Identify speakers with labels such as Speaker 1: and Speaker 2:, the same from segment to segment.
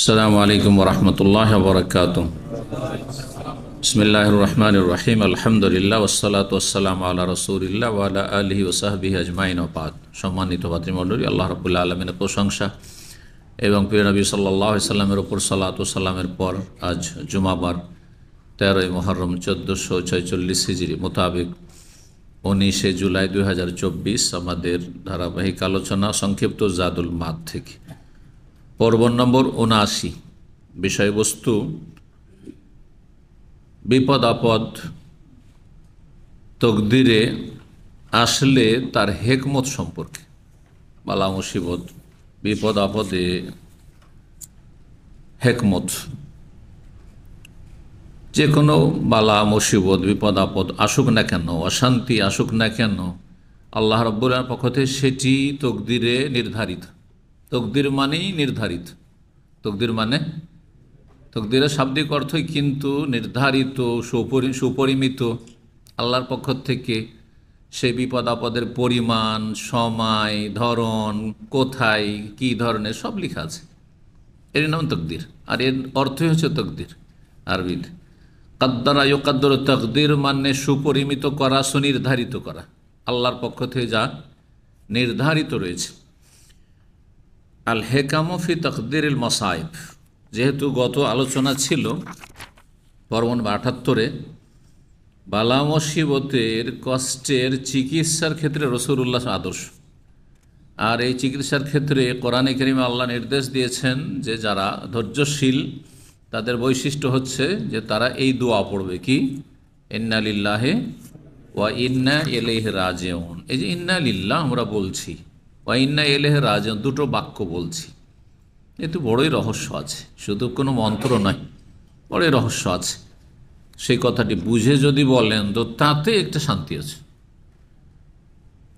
Speaker 1: আসসালামু আলাইকুম ওরহমতুল্লাহ বরকাতুহ। বিসমিল্লাহির রহমানির রহিম। আলহামদুলিল্লাহ ওয়াসসালাতু ওয়াসসালামু আলা রাসূলিল্লাহ ওয়া আলা আলিহি ওয়া সাহবিহি আজমাইন ওয়া বাদ। সম্মানিত ভাতৃমণ্ডলী, আল্লাহ রাব্বুল আলামিনের প্রশংসা এবং প্রিয় নবী সাল্লাল্লাহু আলাইহি সাল্লামের উপর সালাতু ওয়া সালামের পর আজ জুমাবার 13ই মুহররম 1446 হিজরি মোতাবেক 19 জুলাই 2024 আমাদের ধারাবাহিক আলোচনা সংক্ষিপ্ত জাদুল মাদ থেকে পর্ব নম্বর 79। বিষয়বস্তু বিপদ আপদ তকদিরে আসলে তার হেকমত সম্পর্কে। বালা মুসিবত, বিপদ আপদে হেকমত। যে কোনো বালা মুসিবত বিপদ আপদ আসুক না কেন, অশান্তি আসুক না কেন, আল্লাহ রাব্বুল আলামিনের পক্ষ থেকে সেটি তকদিরে নির্ধারিত। তকদির মানেই নির্ধারিত। তকদির মানে তকদিরের শাব্দিক অর্থই কিন্তু নির্ধারিত, সুপরিমিত। আল্লাহর পক্ষ থেকে সেই বিপদ আপদের পরিমাণ, সময়, ধরন, কোথায়, কি ধরনের সব লেখা আছে। এর নাম তকদির, আর এর অর্থই হচ্ছে তকদির আরবিতে। কাদ্দারা ইউকাদ্দারু, তকদির মানে সুপরিমিত করা, সুনির্ধারিত করা। আল্লাহর পক্ষ থেকে যা নির্ধারিত রয়েছে। আল হেকামু ফি তকদিরিল মাসাইব, যেহেতু গত আলোচনা ছিল পর্ব 78-এ বালা মুসিবতের কষ্টের চিকিৎসার ক্ষেত্রে রাসূলুল্লাহ আদর্শ। আর এই চিকিৎসার ক্ষেত্রে কোরআনে কারিমে আল্লাহ নির্দেশ দিয়েছেন যে যারা ধৈর্যশীল তাদের বৈশিষ্ট্য হচ্ছে যে তারা এই দোয়া পড়বে, কি? ইন্না লিল্লাহি ওয়া ইন্না ইলাইহি রাজিউন। এই যে ইন্না লিল্লাহ আমরা বলছি, ওয়া ইন্না ইলাইহি রাজিউন, দুটো বাক্য বলছি, এতে বড়ই রহস্য আছে। শুধু কোনো মন্ত্র নয়, বড়ই রহস্য আছে। সেই কথাটি বুঝে যদি বলেন তো তাতে একটা শান্তি আছে।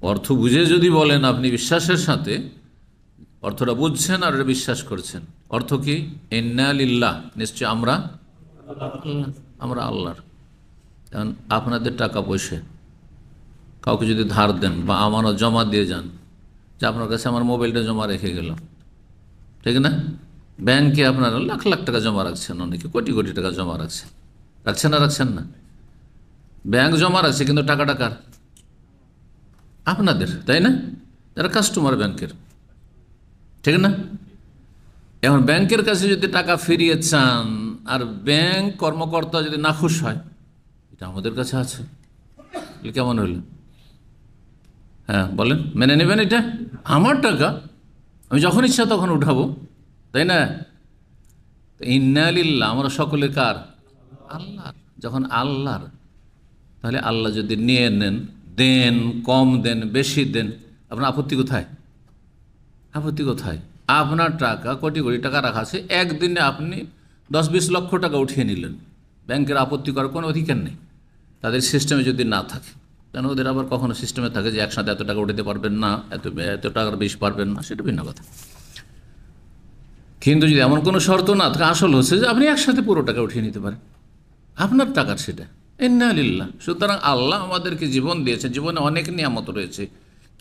Speaker 1: অর্থ বুঝে যদি বলেন আপনি বিশ্বাসের সাথে, অর্থটা বুঝছেন আর বিশ্বাস করছেন। অর্থ কি? ইন্না লিল্লাহ, নিশ্চয় আমরা আল্লাহর। কারণ আপনাদের টাকা পয়সা কাউকে যদি ধার দেন বা আমানত জমা দিয়ে যান, যে আপনার কাছে আমার মোবাইলটা জমা রেখে গেলাম, ঠিক না? ব্যাংকে আপনারা লাখ লাখ টাকা জমা রাখছেন, অনেকে কোটি কোটি টাকা জমা রাখছেন, রাখছেন না? ব্যাংক জমা রাখছে, কিন্তু টাকাটা কার? আপনাদের, তাই না? যারা কাস্টমার ব্যাংকের, ঠিক না? এখন ব্যাংকের কাছে যদি টাকা ফিরিয়ে চান আর ব্যাংক কর্মকর্তা যদি নাখুশ হয়, এটা আমাদের কাছে আছে, কেমন হইল? হ্যাঁ বলেন, মেনে নেবেন? এটা আমার টাকা, আমি যখন ইচ্ছা তখন উঠাবো, তাই না? ইন্না লিল্লাহ, আমরা সকলে কার? আল্লাহর। যখন আল্লাহর, তাহলে আল্লাহ যদি নিয়ে নেন, দেন, কম দেন, বেশি দেন, আপনার আপত্তি কোথায়? আপত্তি কোথায়? আপনার টাকা, কোটি কোটি টাকা রাখা আছে, একদিনে আপনি 10-20 লক্ষ টাকা উঠিয়ে নিলেন, ব্যাংকের আপত্তি করার কোনো অধিকার নেই তাদের সিস্টেমে যদি না থাকে। কেন ওদের আবার কখনো সিস্টেমে থাকে যে একসাথে এত টাকা উঠাতে পারবেন না, এত টাকার বেশি পারবেন না, সেটা ভিন্ন কথা। কিন্তু যদি এমন কোনো শর্ত না থাকে, আসল হচ্ছে যে আপনি একসাথে পুরো টাকা উঠিয়ে নিতে পারেন, আপনার টাকার সেটা। ইন্না লিল্লাহ। সুতরাং আল্লাহ আমাদেরকে জীবন দিয়েছে, জীবনে অনেক নিয়ামত রয়েছে,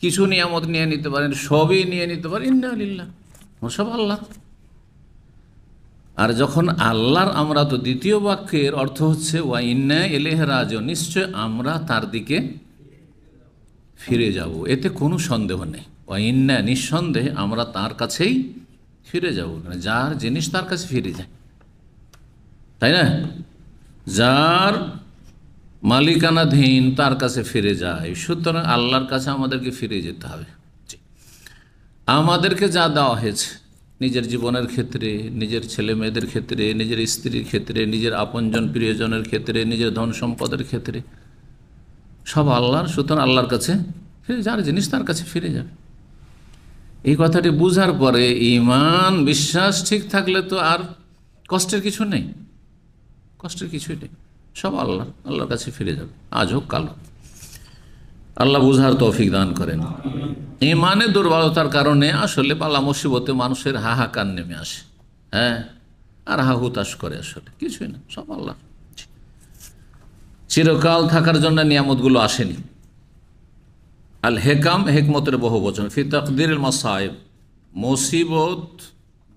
Speaker 1: কিছু নিয়ামত নিয়ে নিতে পারেন, সবই নিয়ে নিতে পারেন। ইন্না লিল্লাহ, সব আল্লাহ। আর যখন আল্লাহর, আমরা তো দ্বিতীয় বাক্যের অর্থ হচ্ছে ওয়া ইন্না ইলাইহি রাজিউন, নিশ্চয় আমরা তার দিকে ফিরে যাব, এতে কোনো সন্দেহ নেই। ওয়া ইন্না, নিঃসন্দেহে আমরা তার কাছেই ফিরে যাব। যার জিনিস তার কাছে ফিরে যায়, তাই না? যার মালিকানাধীন তার কাছে ফিরে যায়। সুতরাং আল্লাহর কাছে আমাদেরকে ফিরে যেতে হবে। আমাদেরকে যা দেওয়া হয়েছে নিজের জীবনের ক্ষেত্রে, নিজের ছেলে মেয়েদের ক্ষেত্রে, নিজের স্ত্রীর ক্ষেত্রে, নিজের আপনজন প্রিয়জনের ক্ষেত্রে, নিজের ধন সম্পদের ক্ষেত্রে, সব আল্লাহর। সুতরাং আল্লাহর কাছে ফিরে, যার জিনিস তার কাছে ফিরে যাবে। এই কথাটি বুঝার পরে ঈমান, বিশ্বাস ঠিক থাকলে তো আর কষ্টের কিছু নেই, কষ্টের কিছুই নেই, সব আল্লাহর কাছে ফিরে যাবে, আজ হোক কাল হোক। আল্লাহ বুঝার তৌফিক দান করেন। ঈমানে দুর্বলতার কারণে আসলে বালা মুসিবতে মানুষের হাহাকার নেমে আসে, হ্যাঁ, আর হাহুতাশ করে, আসলে কিছুই না, সব আল্লাহ। চিরকাল থাকার জন্য নিয়ামতগুলো আসেনি। আল হেকাম, হেকমতের বহু বচন। ফি তাকদিরিল মাসাইব, মুসিবত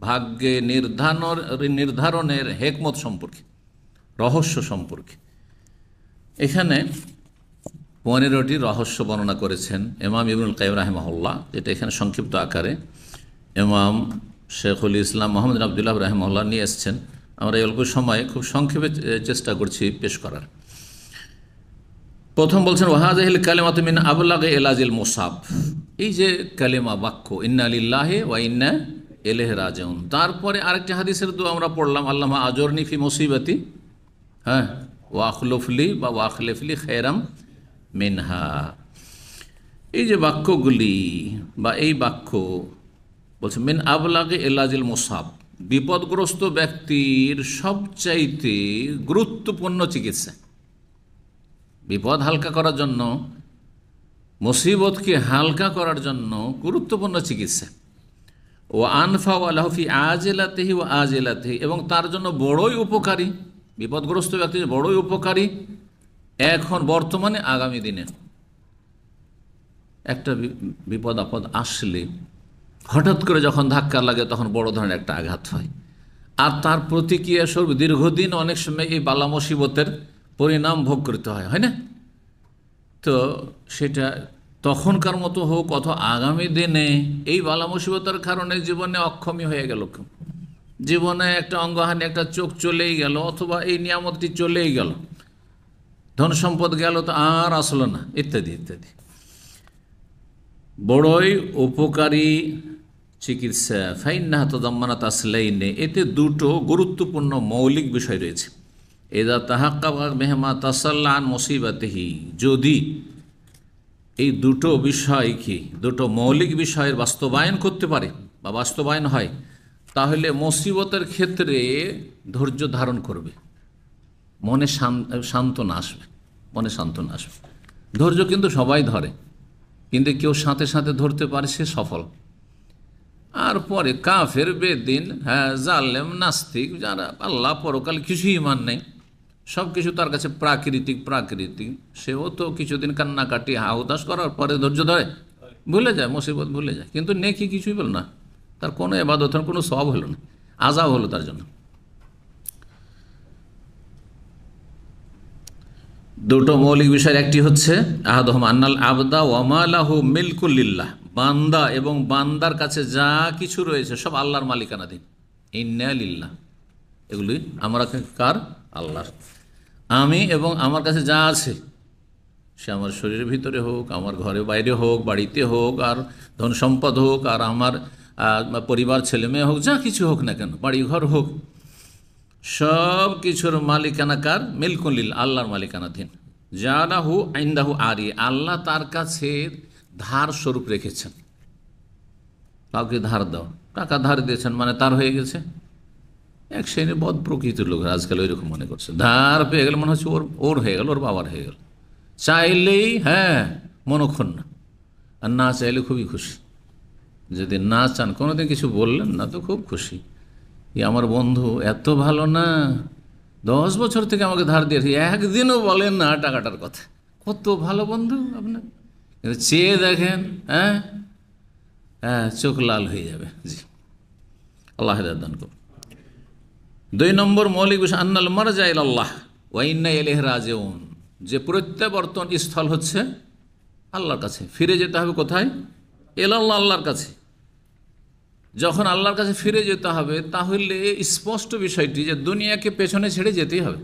Speaker 1: ভাগ্যে নির্ধারণের হেকমত সম্পর্কে, রহস্য সম্পর্কে। এখানে 15টি রহস্য বর্ণনা করেছেন ইমাম ইবনুল কাইয়িম রাহিমাহুল্লাহ, যেটা এখানে সংক্ষিপ্ত আকারে ইমাম শেখুল ইসলাম মোহাম্মদ বিন আবদুল্লাহ রাহিমাহুল্লাহ নিয়ে এসছেন। আমরা এই অল্প সময়ে খুব সংক্ষেপে চেষ্টা করছি পেশ করার। প্রথম বলছেন ওয়াহাযিহিল কালিমাতু মিন আবলাগি ইলাজিল মুসাব, এই যে কালিমা বাক্য ইন্না লিল্লাহি ওয়া ইন্না ইলাইহি রাজিউন, তারপরে আরেকটি হাদিসের দোয়া আমরা পড়লাম আল্লাহুম্মা আজুরনি ফি মুসিবাতি, হ্যাঁ, ওয়া আখলুফলি বা ওয়া আখলিফলি খায়রাম মিনহা। এই যে বাক্যগুলি বা এই বাক্য বলছে মিন আবলাগি ইলাজিল মুসাব, বিপদগ্রস্ত ব্যক্তির সবচাইতে গুরুত্বপূর্ণ চিকিৎসা, বিপদ হালকা করার জন্য, মুসিবতকে হালকা করার জন্য গুরুত্বপূর্ণ চিকিৎসা। ও আনফা আলাহু ফি আজিলাতিহি ওয়া আজিলাতিহি, এবং তার জন্য বড়ই উপকারী, বিপদগ্রস্ত ব্যক্তির বড়ই উপকারী এখন বর্তমানে আগামী দিনে। একটা বিপদ আপদ আসলে হঠাৎ করে যখন ধাক্কা লাগে তখন বড় ধরনের একটা আঘাত হয়, আর তার প্রতিক্রিয়া স্বরূপ দীর্ঘদিন অনেক সময় এই বালা মুসিবতের পরিণাম ভোগ করতে হয়, হয় না? তো সেটা তখনকার মতো হোক অথবা আগামী দিনে এই বালা মুসিবতের কারণে জীবনে অক্ষমী হয়ে গেল, জীবনে একটা অঙ্গহানি, একটা চোখ চলেই গেল, অথবা এই নিয়ামতটি চলেই গেল, ধন সম্পদ গেল তো আর আসলো না, ইত্যাদি ইত্যাদি। বড়ই উপকারী চিকিৎসা ফাইন্নাহা তাদাম্মানাত আসলাইনে, এতে দুটো গুরুত্বপূর্ণ মৌলিক বিষয় রয়েছে। এদা তাহাক্কাকা বিহিমা তাসাল্লা আন মুসিবাতিহি, যদি এই দুটো বিষয় কি দুটো মৌলিক বিষয়ের বাস্তবায়ন করতে পারে বা বাস্তবায়ন হয়, তাহলে মুসিবতের ক্ষেত্রে ধৈর্য ধারণ করবে, মনে সান্ত্বনা আসবে, মনে সান্ত্বনা আসবে। ধৈর্য কিন্তু সবাই ধরে, কিন্তু কেউ সাথে সাথে ধরতে পারে সে সফল। আর পরে কাফের, বেদিন, হ্যাঁ, জালেম, নাস্তিক, যারা আল্লাহ পরকাল কিছুই ইমান নেই, সব কিছু তার কাছে প্রাকৃতিক, সেও তো কিছুদিন কান্নাকাটি হাউদাস করার পরে ধৈর্য ধরে, ভুলে যায়, মুসিবত ভুলে যায়, কিন্তু নেকি কিছুই বল না, তার কোনো ইবাদত, কোনো সওয়াব হলো না, আযাব হলো তার জন্য। দুটো মৌলিক বিষয়ের একটি হচ্ছে আহাদুহুম আন্নাল আবদা ওয়া মা লাহু মিলকুল লিল্লাহ, বান্দা এবং বান্দার কাছে যা কিছু রয়েছে সব আল্লাহর মালিকানাধীন। ইন্না লিল্লাহ, এগুলি আমরা কার? আল্লাহর। আমি এবং আমার কাছে যা আছে, সে আমার শরীরের ভিতরে হোক, আমার ঘরে বাইরে হোক, বাড়িতে হোক, আর ধন সম্পদ হোক, আর আমার পরিবার, ছেলে মেয়ে হোক, যা কিছু হোক না কেন, বাড়ি ঘর হোক, সব কিছুর মালিকানা কার? মিলকুল লিল্লাহ, আল্লাহর মালিকানাধীন। জালাহু ইনদাহু আরি, আল্লাহ তার কাছে ধার স্বরূপ রেখেছেন। কাউকে ধার দাও, টাকা ধার দিয়েছেন মানে তার হয়ে গেছে। এক শ্রেণীর বদ প্রকৃতির লোক আজকাল ওইরকম মনে করছে, ধার পেয়ে গেলে মনে হচ্ছে ওর হয়ে গেল, ওর বাবার হয়ে গেল। চাইলেই হ্যাঁ মনক্ষুণ্ণ, আর না চাইলে খুবই খুশি। যদি না চান, কোনোদিন কিছু বললেন না তো খুব খুশি, আমার বন্ধু এত ভালো না, 10 বছর থেকে আমাকে ধার দিয়েছে, একদিনও বলেন না টাকাটার কথা, কত ভালো বন্ধু আপনার। কিন্তু চেয়ে দেখেন, হ্যাঁ হ্যাঁ, চোখ লাল হয়ে যাবে। জি, আল্লাহ হেদায়েত দান করুন। 2 নম্বর মৌলিক বিষয় আন্নাল মারজা ইলাল্লাহ ওয়া ইন্না ইলাইহি রাজিউন, যে প্রত্যাবর্তন স্থল হচ্ছে আল্লাহর কাছে, ফিরে যেতে হবে কোথায়? ইলাল্লাহ, আল্লাহর কাছে। যখন আল্লাহর কাছে ফিরে যেতে হবে, তাহলে স্পষ্ট বিষয়টি যে দুনিয়াকে পেছনে ছেড়ে যেতেই হবে।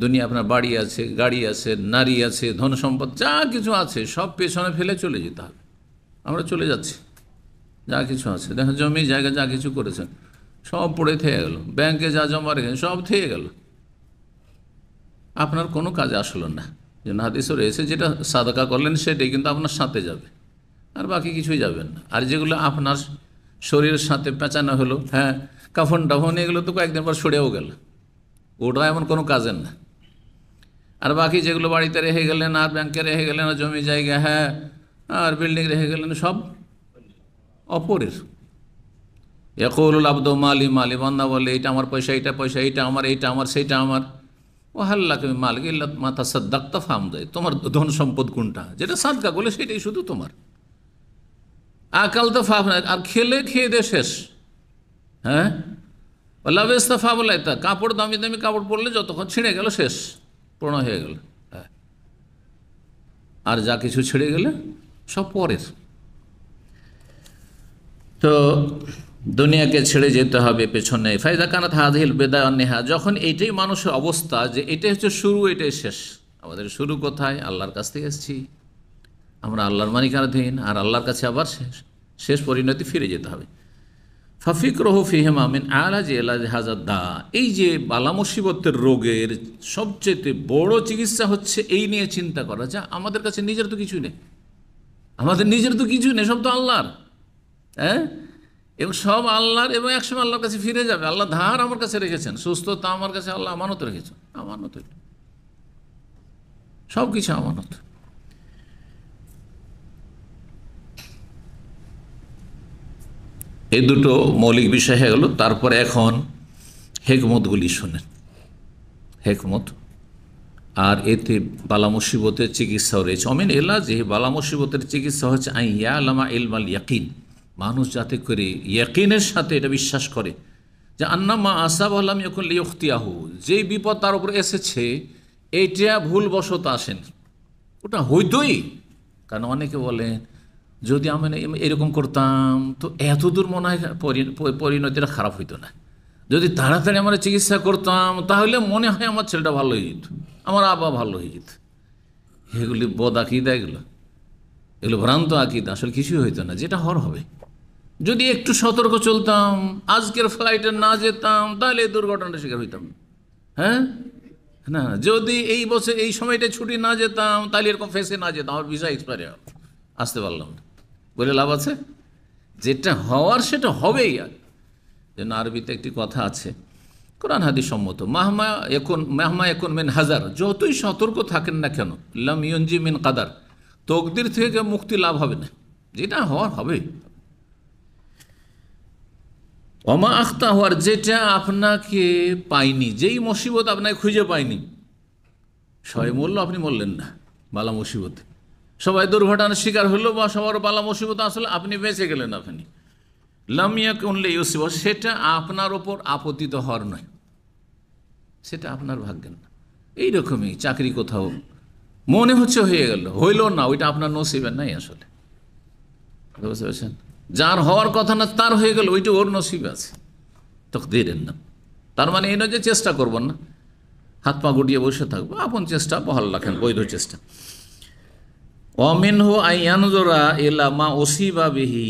Speaker 1: দুনিয়া, আপনার বাড়ি আছে, গাড়ি আছে, নারী আছে, ধন সম্পদ যা কিছু আছে সব পেছনে ফেলে চলে যেতে হবে। আমরা চলে যাচ্ছি, যা কিছু আছে, দেখেন জমি জায়গা যা কিছু করেছেন সব পড়ে থেকে গেল, ব্যাংকে যা জমা রেখেছেন সব থেকে গেল, আপনার কোনো কাজে আসলো না। যে হাদিসে রয়েছে যেটা সাদাকা করলেন সেটাই কিন্তু আপনার সাথে যাবে, আর বাকি কিছুই যাবেন না। আর যেগুলো আপনার শরীরের সাথে পেঁচানো হলো, হ্যাঁ, কাফন টাফন, এগুলো তো কয়েকদিন পর সরেও গেল, ওটা এমন কোনো কাজের না। আর বাকি যেগুলো বাড়িতে রেখে গেলেন, আর ব্যাংকে রেখে গেলেন, আর জমি জায়গা, হ্যাঁ, আর বিল্ডিং রেখে গেলেন, সব অপরের। ইয়াকুলুল আবদু মালি মালি, বান্দা বলে এইটা আমার পয়সা, এইটা পয়সা, এইটা আমার, এইটা আমার, সেইটা আমার। ও হাল্লাকে মালিক ইল্লা মা তাসাদ্দাকতা ফামদাই, তোমার ধন সম্পদ কোনটা? যেটা সাদকা করলে সেটাই শুধু তোমার। আকাল তো ফাফ, আর খেলে খেয়ে দে শেষ, হ্যাঁ, লাভেস্তাফা বলে তা কাপড় দামি দামি কাপড় পরলে যতক্ষণ ছিঁড়ে গেল শেষ, পুরনো হয়ে গেল। হ্যাঁ, আর যা কিছু ছিঁড়ে গেলে সব পরের। তো দুনিয়াকে ছেড়ে যেতে হবে পেছনে। ফায়দা কানাত হাদিল বেদা নেহা, যখন এইটাই মানুষের অবস্থা যে এটাই হচ্ছে শুরু, এটাই শেষ। আমাদের শুরু কোথায়? আল্লাহর কাছ থেকে এসেছি, আমরা আল্লাহর মালিকানাধীন, আর আল্লাহর কাছে আবার শেষ পরিণতি ফিরে যেতে হবে। ফাফিকরহু ফিহিমা মিন আলাজি ইলাজ হাজার দা, এই যে বালা মুসিবতের রোগের সবচেয়ে বড় চিকিৎসা হচ্ছে এই নিয়ে চিন্তা করা, যা আমাদের কাছে নিজের তো কিছু নেই, আমাদের নিজের তো কিছু নেই, সব তো আল্লাহর। হ্যাঁ, এবং সব আল্লাহর, এবং একসময় আল্লাহর কাছে ফিরে যাবে। আল্লাহ ধার আমার কাছে রেখেছেন, সুস্থতা আমার কাছে আল্লাহ আমানত রেখেছেন, আমানত, সব কিছু আমানত। এই দুটো মৌলিক বিষয় হয়ে গেল। তারপরে এখন হেকমতগুলি শোনেন, হেকমত। আর এতে বালা মুসিবতের চিকিৎসাও রয়েছে। অমিন এলা, যে বালা মুসিবতের চিকিৎসা হচ্ছে আইয়া আলামা ইলমাল ইয়াকিন, মানুষ যাতে করে ইয়াকিনের সাথে এটা বিশ্বাস করে যে আন্নামা আসাব আল্লাম ইয়াকুন লিউখতিয়াহু, যেই বিপদ তার উপর এসেছে এইটা ভুলবশত আসেন, ওটা হইতই। কারণ অনেকে বলে যদি আমি এরকম করতাম তো এত দূর মনে হয় পরিণতিটা খারাপ হইতো না, যদি তাড়াতাড়ি আমরা চিকিৎসা করতাম তাহলে মনে হয় আমার ছেলেটা ভালো হয়ে যেত, আমার আব্বা ভালো হয়ে যেত। এগুলি বদ আকিদা, এগুলো ভ্রান্ত আকিদা, আসলে কিছুই হইতো না, যেটা হওয়ার হবে। যদি একটু সতর্ক চলতাম, আজকের ফ্লাইটে না যেতাম, তাহলে এই দুর্ঘটনার শিকার হইতাম। হ্যাঁ না, যদি এই বছর এই সময়টা ছুটি না যেতাম, তাহলে এরকম ফেসে না যেতাম, আমার ভিসা এক্সপায়ারি আসতে পারলাম না, বলে লাভ আছে? যেটা হওয়ার সেটা হবেই। আর যেন আরবিতে একটি কথা আছে, কোরআন হাদিস সম্মত, মাহমা এখন মেন হাজার, যতই সতর্ক থাকেন না কেন, লাম ইউনজি মিন কাদার, তকদির থেকে মুক্তি লাভ হবে না, যেটা হওয়ার হবে। অমা আখতা হওয়ার, যেটা আপনাকে পাইনি, যেই মুসিবত আপনাকে খুঁজে পাইনি, সবাই মরল আপনি মরলেন না বালা মুসিবতে, সবাই দুর্ঘটনার শিকার হলো বা সবার বালা মুসিবত আসলে আপনি বেঁচে গেলেন, আপনি লামিয়া কোনলে ইউসিব, সেটা আপনার ওপর আপতিত হওয়ার নয়, সেটা আপনার ভাগ্যের না। এইরকমই চাকরি কোথাও মনে হচ্ছে হয়ে গেল, হইল না, ওইটা আপনার নসিবের নাই আসলে, বুঝতে পারছেন? যার হওয়ার কথা না তার হয়ে গেল, ওইটা ওর নসিবে আছে, তাকদীরের না। তার মানে এই নয় যে চেষ্টা করবেন না, হাত পা গুটিয়ে বসে থাকবো, আপন চেষ্টা বহাল রাখেন, বৈধ চেষ্টা। অমিনহু আইয়ানজোরা এলা মা ওসিবা বিহি,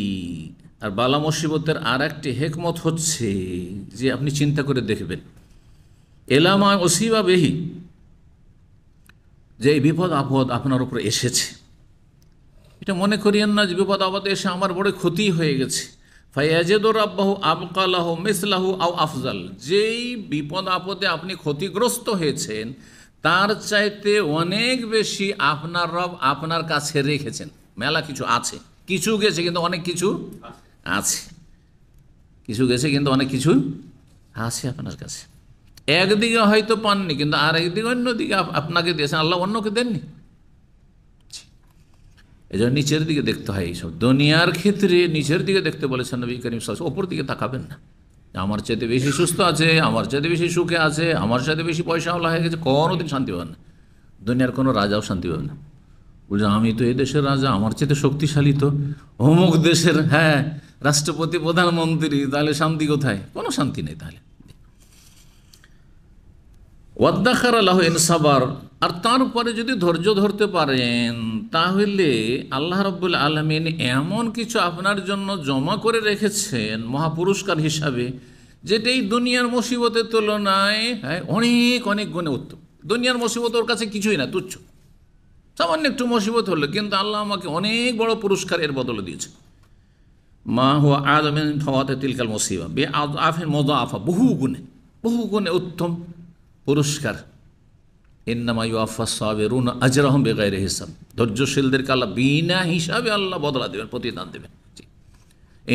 Speaker 1: আর বালা মুসিবতের আর একটি হেকমত হচ্ছে যে আপনি চিন্তা করে দেখবেন, এলা মা ওসিবা বিহি, যে এই বিপদ আপদ আপনার উপরে এসেছে, এটা মনে করিয়েন না যে বিপদ আপদ এসে আমার বড় ক্ষতি হয়ে গেছে। ফায়াজিদুর আব্বাহু আবকালাহু মিসলাহু আও আফজাল, যেই বিপদ আপদে আপনি ক্ষতিগ্রস্ত হয়েছেন তার চাইতে অনেক বেশি আপনার রব আপনার কাছে রেখেছেন। মেলা কিছু আছে, কিছু গেছে কিন্তু অনেক কিছু আছে, কিছু গেছে কিন্তু অনেক কিছু আছে আপনার কাছে। একদিকে হয়তো পাননি, কিন্তু আর একদিকে অন্যদিকে আপনাকে দিয়েছেন, আল্লাহ অন্যকে দেননি। এই জন্য নিচের দিকে দেখতে হয়, এইসব দুনিয়ার ক্ষেত্রে নিচের দিকে দেখতে বলেছেন নবী করিম সাল্লাল্লাহু আলাইহি ওয়াসাল্লাম। ওপর দিকে তাকাবেন না, আমার চাইতে বেশি সুস্থ আছে, আমার চাইতে বেশি সুখে আছে, আমার চাইতে বেশি পয়সাওয়ালা হয়ে গেছে, কোনোদিন শান্তি পাবেন না। দুনিয়ার কোনো রাজাও শান্তি পাবে না, বলছে আমি তো এই দেশের রাজা, আমার চাইতে শক্তিশালী তো অমুক দেশের, হ্যাঁ, রাষ্ট্রপতি প্রধানমন্ত্রী, তাহলে শান্তি কোথায়? কোনো শান্তি নেই। তাহলে ওয়াদ্দাখার আল্লাহ ইনসাবার, আর তারপরে যদি ধৈর্য ধরতে পারেন তাহলে আল্লাহ রাব্বুল আলামিন এমন কিছু আপনার জন্য জমা করে রেখেছেন মহাপুরস্কার হিসাবে, যেটা এই দুনিয়ার মুসিবতের তুলনায় অনেক অনেক গুণে উত্তম। দুনিয়ার মুসিবত ওর কাছে কিছুই না, তুচ্ছ, সামান্য একটু মুসিবত হলো, কিন্তু আল্লাহ আমাকে অনেক বড় পুরস্কার এর বদলে দিয়েছে। মা হুয়া আযমিন ফাওয়াতে তিলকাল মুসিবা বে আফিন মুযাফা, বহু গুণে উত্তম পুরস্কার। ইন্নামা ইউআফাস সাবিরুনা আজরাহুম বিগাইরি হিসাব, ধৈর্যশীলদেরকে আল্লাহ বিনা হিসাবে আল্লাহ বদলা দেবেন, প্রতিদান দেবেন।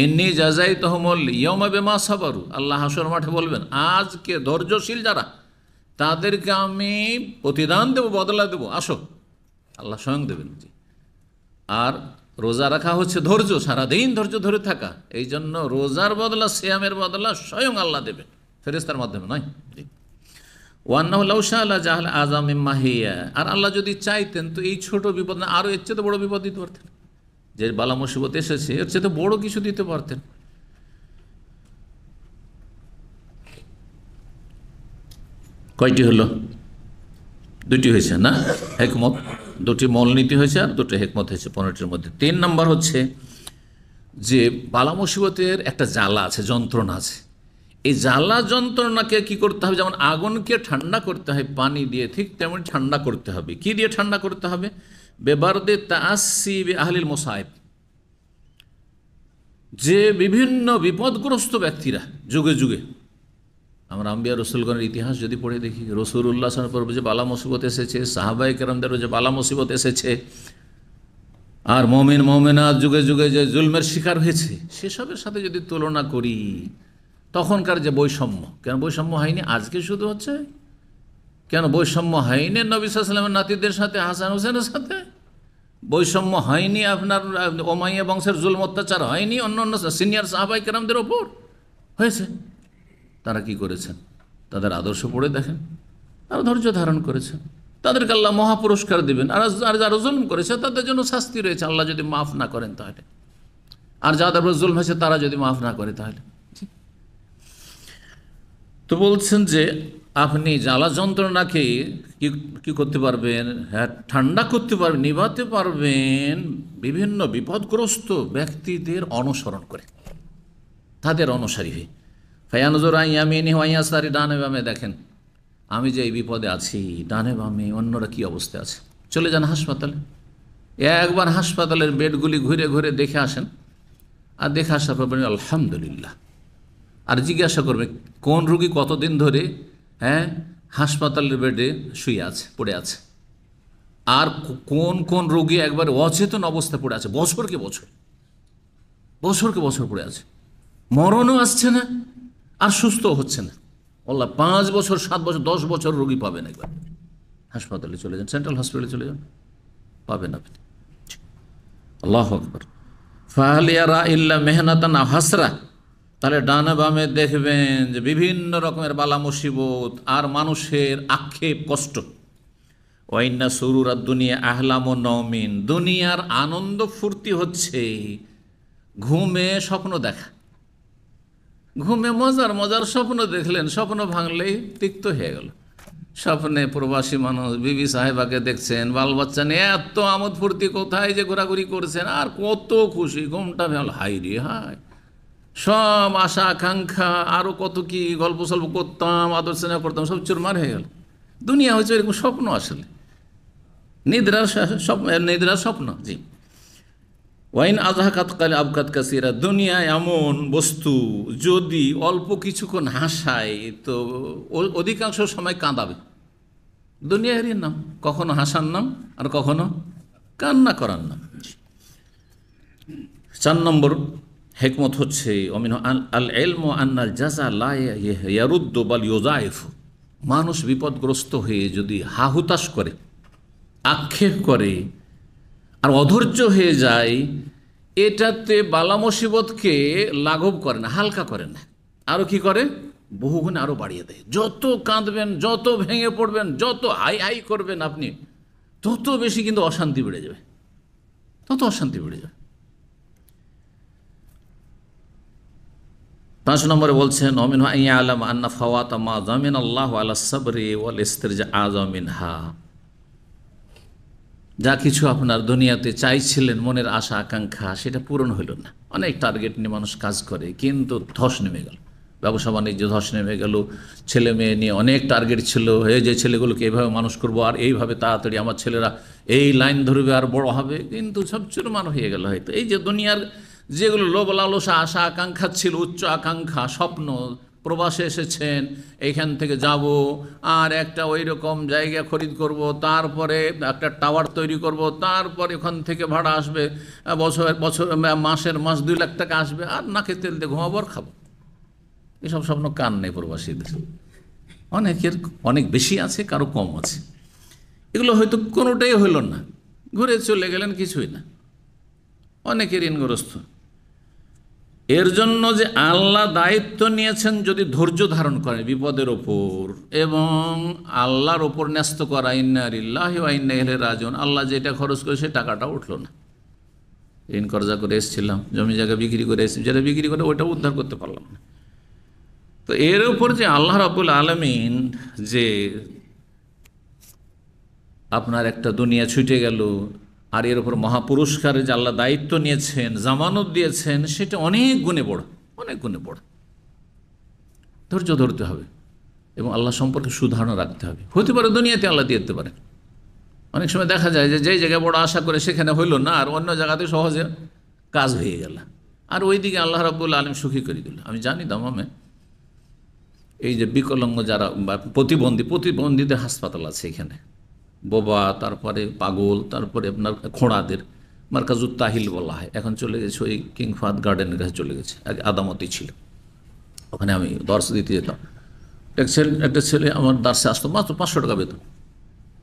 Speaker 1: ইন্নী জাযাইতুহুমুল ইয়াওমা বিমা সাবারু, আল্লাহ হাসর মাঠে বলবেন আজকে ধৈর্যশীল যারা তাদেরকে আমি প্রতিদান দেব, বদলা দেব, আসো, আল্লাহ স্বয়ং দেবেন। আর রোজা রাখা হচ্ছে ধৈর্য, সারাদিন ধৈর্য ধরে থাকা। এই জন্য রোজার বদলা, সিয়ামের বদলা স্বয়ং আল্লাহ দেবে, ফেরেশতার মাধ্যমে নয়। ওয়ান্নাহু লাউ শাআ লাজাআলা আযাম মিম্মা হিয়া, আর আল্লাহ যদি চাইতেন তো এই ছোট বিপদ না, আরও এর চেয়ে তো বড় বিপদ দিতে পারতেন। যে বালা মুসিবত এসেছে এর চেয়ে তো বড় কিছু দিতে পারতেন। কয়টি হলো? দুটি হয়েছে না? হেকমত, দুটি মূলনীতি হয়েছে আর দুটো হেকমত হয়েছে 15টির মধ্যে। 3 নম্বর হচ্ছে যে বালা মুসিবতের একটা জ্বালা আছে, যন্ত্রণা আছে। এই জ্বালা যন্ত্রণাকে কি করতে হবে? যেমন আগুনকে ঠান্ডা করতে হয় পানি দিয়ে, ঠিক তেমন ঠান্ডা করতে হবে। কি দিয়ে ঠান্ডা করতে হবে? বেবারদে তাআসসি বিআহলিল মুসাইব, যে বিভিন্ন বিপদগ্রস্ত ব্যক্তিরা যুগে যুগে, আমরা আম্বিয়া রসুলগণের ইতিহাস যদি পড়ে দেখি, রসুলুল্লাহ সাল্লাল্লাহু আলাইহি ওয়াসাল্লাম যে বালা মুসিবত এসেছে, সাহাবায়ে কেরামদেরও যে বালা মুসিবত এসেছে, আর মুমিন মুমিনাত যুগে যুগে যে জুলমের শিকার হয়েছে, সেসবের সাথে যদি তুলনা করি, তখনকার যে বৈষম্য, কেন বৈষম্য হয়নি আজকে শুধু হচ্ছে? কেন বৈষম্য হয়নি নবী সাল্লাল্লাহু আলাইহি ওয়াসাল্লামের নাতিদের সাথে, হাসান হোসেনের সাথে? বৈষম্য হয়নি আপনার ওমাইয়া বংশের জুলম অত্যাচার হয়নি অন্য অন্য সিনিয়র সাহাবায়ে কেরামদের ওপর? হয়েছে। তারা কি করেছেন? তাদের আদর্শ পড়ে দেখেন। তারা ধৈর্য ধারণ করেছেন, তাদেরকে আল্লাহ মহাপুরস্কার দেবেন। আর যারা জুলম করেছে তাদের জন্য শাস্তি রয়েছে, আল্লাহ যদি মাফ না করেন তাহলে। আর যাদের উপর জুলম হয়েছে তারা যদি মাফ না করে তাহলে। তো বলছেন যে আপনি জ্বালা যন্ত্রণাকে কি করতে পারবেন? হ্যাঁ, ঠান্ডা করতে পারবেন, নিভাতে পারবেন বিভিন্ন বিপদগ্রস্ত ব্যক্তিদের অনুসরণ করে, তাদের অনুসারী হয়ে। ফায়ানজুর আন ইয়ামিনিহি ওয়া ইয়াসারি, ডানে বামে দেখেন আমি যে এই বিপদে আছি, ডানে বামে অন্যরা কি অবস্থায় আছে। চলে যান হাসপাতালে, একবার হাসপাতালের বেডগুলি ঘুরে ঘুরে দেখে আসেন, আর দেখে আসার পর বলেন আলহামদুলিল্লাহ। আর জিজ্ঞাসা করবে কোন রোগী কতদিন ধরে হাসপাতালের বেডে শুয়ে আছে, পড়ে আছে, আর কোন কোন রোগী একবার অচেতন অবস্থায় পড়ে আছে, বছরকে বছর পড়ে আছে, মরণও আসছে না আর সুস্থ হচ্ছে না। আল্লাহ 5 বছর 7 বছর 10 বছর রোগী পাবেন। একবার হাসপাতালে চলে যান, সেন্ট্রাল হসপিটালে চলে যান, পাবেন আপনি। আল্লাহু আকবার। ফাহাল ইয়ারা ইল্লা মেহনাতান আও হাসরা, তাহলে ডানে বামে দেখবেন যে বিভিন্ন রকমের বালা মুসিবত আর মানুষের আক্ষেপ, কষ্ট। ওয়াইন্না সুরুরাদ দুনিয়া আহলাম ও নওমিন, দুনিয়ার আনন্দ ফুর্তি হচ্ছে ঘুমে স্বপ্ন দেখা। ঘুমে মজার মজার স্বপ্ন দেখলেন, স্বপ্ন ভাঙলেই তিক্ত হয়ে গেল। স্বপ্নে প্রবাসী মানুষ বিবি সাহেবাকে দেখছেন, বাল বাচ্চা নিয়ে এত আমোদ ফুর্তি, কোথায় যে ঘোরাঘুরি করছেন, আর কত খুশি, ঘুমটা ভেল, হাই রে হাই, সব আশা আকাঙ্ক্ষা, আরও কত কি গল্প সল্প করতাম, আদর স্নেহ করতাম, সব চুরমার হয়ে গেল। দুনিয়া হচ্ছে এরকম স্বপ্ন, আসলে নিদ্রার স্বপ্ন। জি, ওয়াইন আজহাকাত কালে আবকাত কাসিরা, দুনিয়া এমন বস্তু যদি অল্প কিছুক্ষণ হাসায় তো অধিকাংশ সময় কাঁদাবে। দুনিয়ারই নাম, কখনো হাসার নাম আর কখনো কান্না করার নাম। 4 নম্বর হেকমত হচ্ছে অমিন আল ইলমু আন্নাল জাযা লা ইয়ারুদ্দু বাল ইউযাইফু, মানুষ বিপদগ্রস্ত হয়ে যদি হাহুতাশ করে, আক্ষেপ করে আর অধৈর্য হয়ে যায়, এটাতে বালা মুসিবতকে লাঘব করে না, হালকা করে না, আরও কি করে? বহুগুণে আরও বাড়িয়ে দেয়। যত কাঁদবেন, যত ভেঙে পড়বেন, যত হাই হাই করবেন আপনি, তত বেশি কিন্তু অশান্তি বেড়ে যাবে, তত অশান্তি বেড়ে যাবে। 5 নম্বরে বলছেন অমিনহু আন ইয়ালাম আন্না ফাওয়াতা মা যামিনাল্লাহু আলা সাবরি ওয়াল ইস্তিরজা আযাম মিনহা, যা কিছু আপনার দুনিয়াতে চাইছিলেন, মনের আশা আকাঙ্ক্ষা, সেটা পূরণ হইল না। অনেক টার্গেট নিয়ে মানুষ কাজ করে, কিন্তু ধস নেমে গেল, ব্যবসা বাণিজ্য ধস নেমে গেল, ছেলে মেয়ে নিয়ে অনেক টার্গেট ছিল, এই যে ছেলেগুলোকে এইভাবে মানুষ করব, আর এইভাবে তাড়াতাড়ি আমার ছেলেরা এই লাইন ধরবে আর বড় হবে, কিন্তু সব চুরমার হয়ে গেল। হয়তো এই যে দুনিয়ার যেগুলো লোভ লালসা আশা আকাঙ্ক্ষা ছিল, উচ্চ আকাঙ্ক্ষা স্বপ্ন, প্রবাসে এসেছেন, এইখান থেকে যাব আর একটা ওই রকম জায়গা খরিদ করব, তারপরে একটা টাওয়ার তৈরি করব, তারপরে ওখান থেকে ভাড়া আসবে, মাসের 2 লাখ টাকা আসবে, আর নাকে তেল দিয়ে ঘুমাবো আর খাবো। এসব স্বপ্ন কান নেই প্রবাসীদের, অনেকের অনেক বেশি আছে, কারো কম আছে। এগুলো হয়তো কোনোটাই হইল না, ঘুরে চলে গেলেন, কিছুই না। অনেকে ঋণগ্রস্ত। এর জন্য যে আল্লাহ দায়িত্ব নিয়েছেন, যদি ধৈর্য ধারণ করে বিপদের ওপর এবং আল্লাহর ওপর ন্যস্ত করা, ইন্না লিল্লাহি ওয়া ইন্না ইলাইহি রাজিউন, আল্লাহ যেটা খরচ করে সে টাকাটা উঠলো না। ঋণ কর্জা করে এসেছিলাম, জমি জায়গা বিক্রি করে এসেছি, যেটা বিক্রি করে ওইটা উদ্ধার করতে পারলাম না। তো এর উপর যে আল্লাহ রাব্বুল আলামিন যে আপনার একটা দুনিয়া ছুটে গেল, আর এর উপর মহাপুরস্কারে যে আল্লাহ দায়িত্ব নিয়েছেন, জামানত দিয়েছেন, সেটা অনেক গুণে বড়, অনেক গুণে বড়। ধৈর্য ধরতে হবে এবং আল্লাহ সম্পর্কে সুধারণা রাখতে হবে। হতে পারে দুনিয়াতে আল্লাহ দিয়ে দিতে পারে। অনেক সময় দেখা যায় যে যেই জায়গায় বড় আশা করে সেখানে হইল না, আর অন্য জায়গাতে সহজে কাজ হয়ে গেল, আর ওইদিকে আল্লাহ রাব্বুল আলামিন সুখী করে দিল। আমি জানি দামামে এই যে বিকলাঙ্গ যারা বা প্রতিবন্ধীদের হাসপাতাল আছে এখানে, বোবা, তারপরে পাগল, তারপরে আপনার খোঁড়াদের মার্কাজুত তাহিল বলা হয়, এখন চলে গেছে ওই কিং ফাহাদ গার্ডেনের কাছে চলে গেছে। আগে আদামতি ছিল, ওখানে আমি দর্শ দিতে যেতাম। একটা ছেলে আমার দার্সে আসতো, মাত্র 500 টাকা বেতন,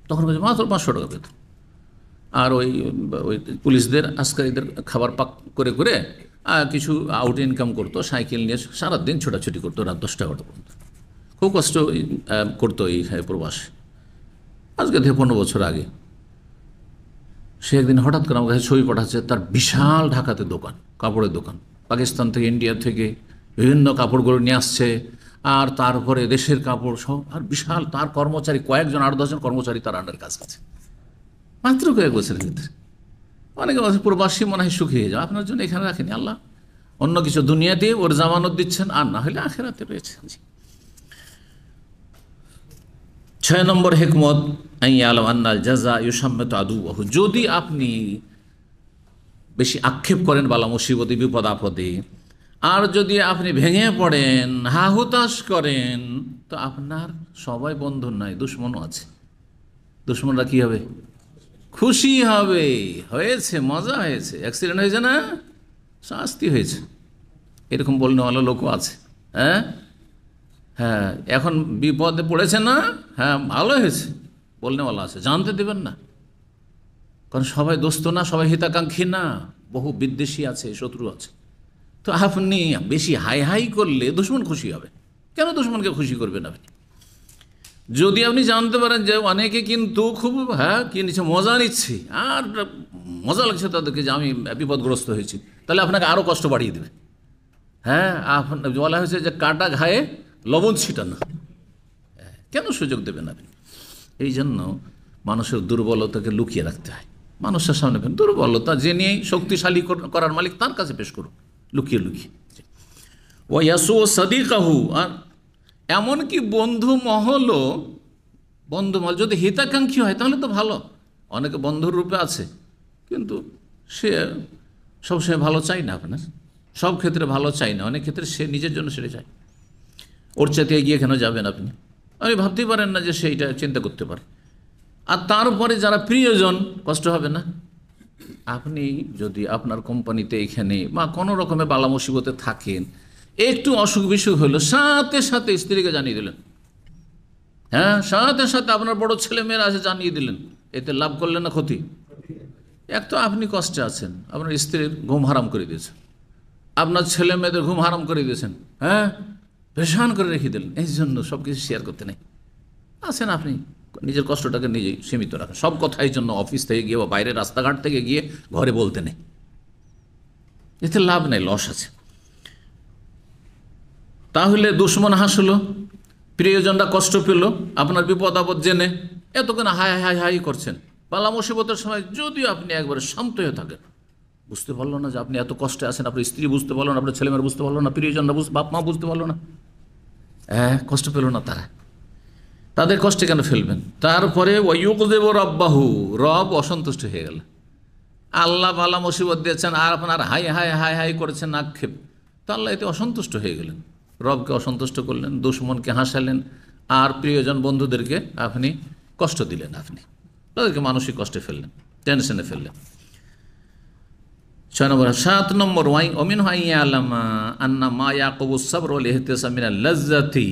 Speaker 1: তখন বলছে মাত্র 500 টাকা বেতন। আর ওই ওই পুলিশদের আজকারীদের খাবার পাক করে করে কিছু আউট ইনকাম করতো, সাইকেল নিয়ে সারাদিন ছোটাছুটি করতো রাত 10টা 11টা পর্যন্ত। খুব কষ্ট করতো এই প্রবাসে। আজকে থেকে 15 বছর আগে সে একদিন হঠাৎ করে আমার কাছে ছবি পাঠাচ্ছে, তার বিশাল ঢাকাতে দোকান, কাপড়ের দোকান, পাকিস্তান থেকে ইন্ডিয়া থেকে বিভিন্ন কাপড়গুলো নিয়ে আসছে, আর তারপরে দেশের কাপড় সব, আর বিশাল তার কর্মচারী কয়েকজন, 8-10 জন কর্মচারী তার আন্ডার কাজ আছে মাত্র কয়েক বছরের ভিতরে। অনেকে প্রবাসী মনে হয় সুখী হয়ে যাও, আপনার জন্য এখানে রাখেনি আল্লাহ, অন্য কিছু দুনিয়াতে ওর জামানত দিচ্ছেন, আর না হলে আখেরাতে রয়েছে। 6 নম্বর হিকমত, আইয়ালাম আন্নাল জাযা ইউসাম্মিতু আদুওয়াহু, যদি আপনি বেশি আক্ষেপ করেন বালা মুসিবতে, বিপদ আপদে, আর যদি আপনি ভেঙে পড়েন, হাহুতাশ করেন, তো আপনার সবাই বন্ধু নয়, দুশ্মনও আছে। দুশ্মনরা কি হবে? খুশি হবে, হয়েছে মজা হয়েছে, অ্যাক্সিডেন্ট হয়েছে না, শাস্তি হয়েছে, এরকম বলনেওয়ালা লোকও আছে। হ্যাঁ হ্যাঁ, এখন বিপদে পড়েছে না, হ্যাঁ ভালো হয়েছে বলনেওয়ালা আছে, জানতে দেবেন না। কারণ সবাই দোস্ত না, সবাই হিতাকাঙ্ক্ষী না, বহু বিদ্বেষী আছে, শত্রু আছে। তো আপনি বেশি হাই হাই করলে দুশ্মন খুশি হবে। কেন দুশ্মনকে খুশি করবেন আপনি? যদি আপনি জানতে পারেন যে অনেকে কিন্তু খুব কি নিচ্ছে, মজা নিচ্ছে, আর মজা লাগছে তাদেরকে যে আমি বিপদগ্রস্ত হয়েছি, তাহলে আপনাকে আরও কষ্ট বাড়িয়ে দেবে। হ্যাঁ, বলা হয়েছে যে কাটা ঘায়ে লবণ ছিটানো, কেন সুযোগ দেবেন আপনি? এই জন্য মানুষের দুর্বলতাকে লুকিয়ে রাখতে হয়। মানুষের সামনে দুর্বলতা জেনে শক্তিশালী করার মালিক তার কাছে পেশ করুন, লুকিয়ে লুকিয়ে। ওয়াসু সাদিকাহু, আর এমনকি বন্ধু মহল যদি হিতাকাঙ্ক্ষী হয় তাহলে তো ভালো। অনেকে বন্ধুর রূপে আছে, কিন্তু সে সবসময় ভালো চাই না, আপনার সব ক্ষেত্রে ভালো চাই না, অনেক ক্ষেত্রে সে নিজের জন্য সেটা চায়। ওর চাইতে এগিয়ে কেন যাবেন আপনি? আপনি ভাবতেই পারেন না যে সেইটা চিন্তা করতে পারে। আর তারপরে যারা প্রিয়জন, কষ্ট হবে না? আপনি যদি আপনার কোম্পানিতে এখানে বা কোনো রকমের বালা মুসিবতে থাকেন, একটু অসুখ বিসুখ হলো, সাথে সাথে স্ত্রীকে জানিয়ে দিলেন, হ্যাঁ সাথে সাথে আপনার বড় ছেলে মেয়েরা আছে জানিয়ে দিলেন, এতে লাভ করলেন না ক্ষতি? এক তো আপনি কষ্টে আছেন, আপনার স্ত্রীর ঘুম হারাম করে দিয়েছেন, আপনার ছেলে মেয়েদের ঘুম হারাম করে দিয়েছেন, হ্যাঁ পেরেশান করে রেখে দিলেন। এই জন্য সব কিছু শেয়ার করতে নেই, আছেন আপনি নিজের কষ্টটাকে নিজেই সীমিত রাখেন। সব কথাই জন্য অফিস থেকে গিয়ে বা বাইরে রাস্তাঘাট থেকে গিয়ে ঘরে বলতে নেই, এতে লাভ নেই, লস আছে। তাহলে দুশ্মন হাসলো, প্রিয়জনরা কষ্ট পেল, আপনার বিপদ আপদ জেনে এতক্ষণ হাই হাই হাই করছেন। বালা মুসিবতের সময় যদি আপনি একবারে শান্ত হয়ে থাকেন, বুঝতে পারলো না যে আপনি এত কষ্টে আছেন, আপনার স্ত্রী বুঝতে পারলো না, আপনার ছেলেমেয়েরা বুঝতে পারলো না, প্রিয়জনরা বাপ মা বুঝতে পারলো না, হ্যাঁ কষ্ট পেল না তারা, তাদের কষ্টে কেন ফেলবেন? তারপরে ওয়ায়ুকযিবু রাব্বাহু, রব অসন্তুষ্ট হয়ে গেল, আল্লাহ বালা মুসিবত দিয়েছেন আর আপনার হাই হাই হাই হাই করেছেন আক্ষেপ, তো আল্লাহ এতে অসন্তুষ্ট হয়ে গেলেন, রবকে অসন্তুষ্ট করলেন, দুশ্মনকে হাসালেন, আর প্রিয়জন বন্ধুদেরকে আপনি কষ্ট দিলেন, আপনি তাদেরকে মানসিক কষ্টে ফেললেন, টেনশনে ফেললেন। 6 নম্বর 7 নম্বর ওমিন আল্লামা আন্না মা ইয়াকুবুস সাবর ওয়াল ইহতিসাম মিনাল লাজ্জাতি,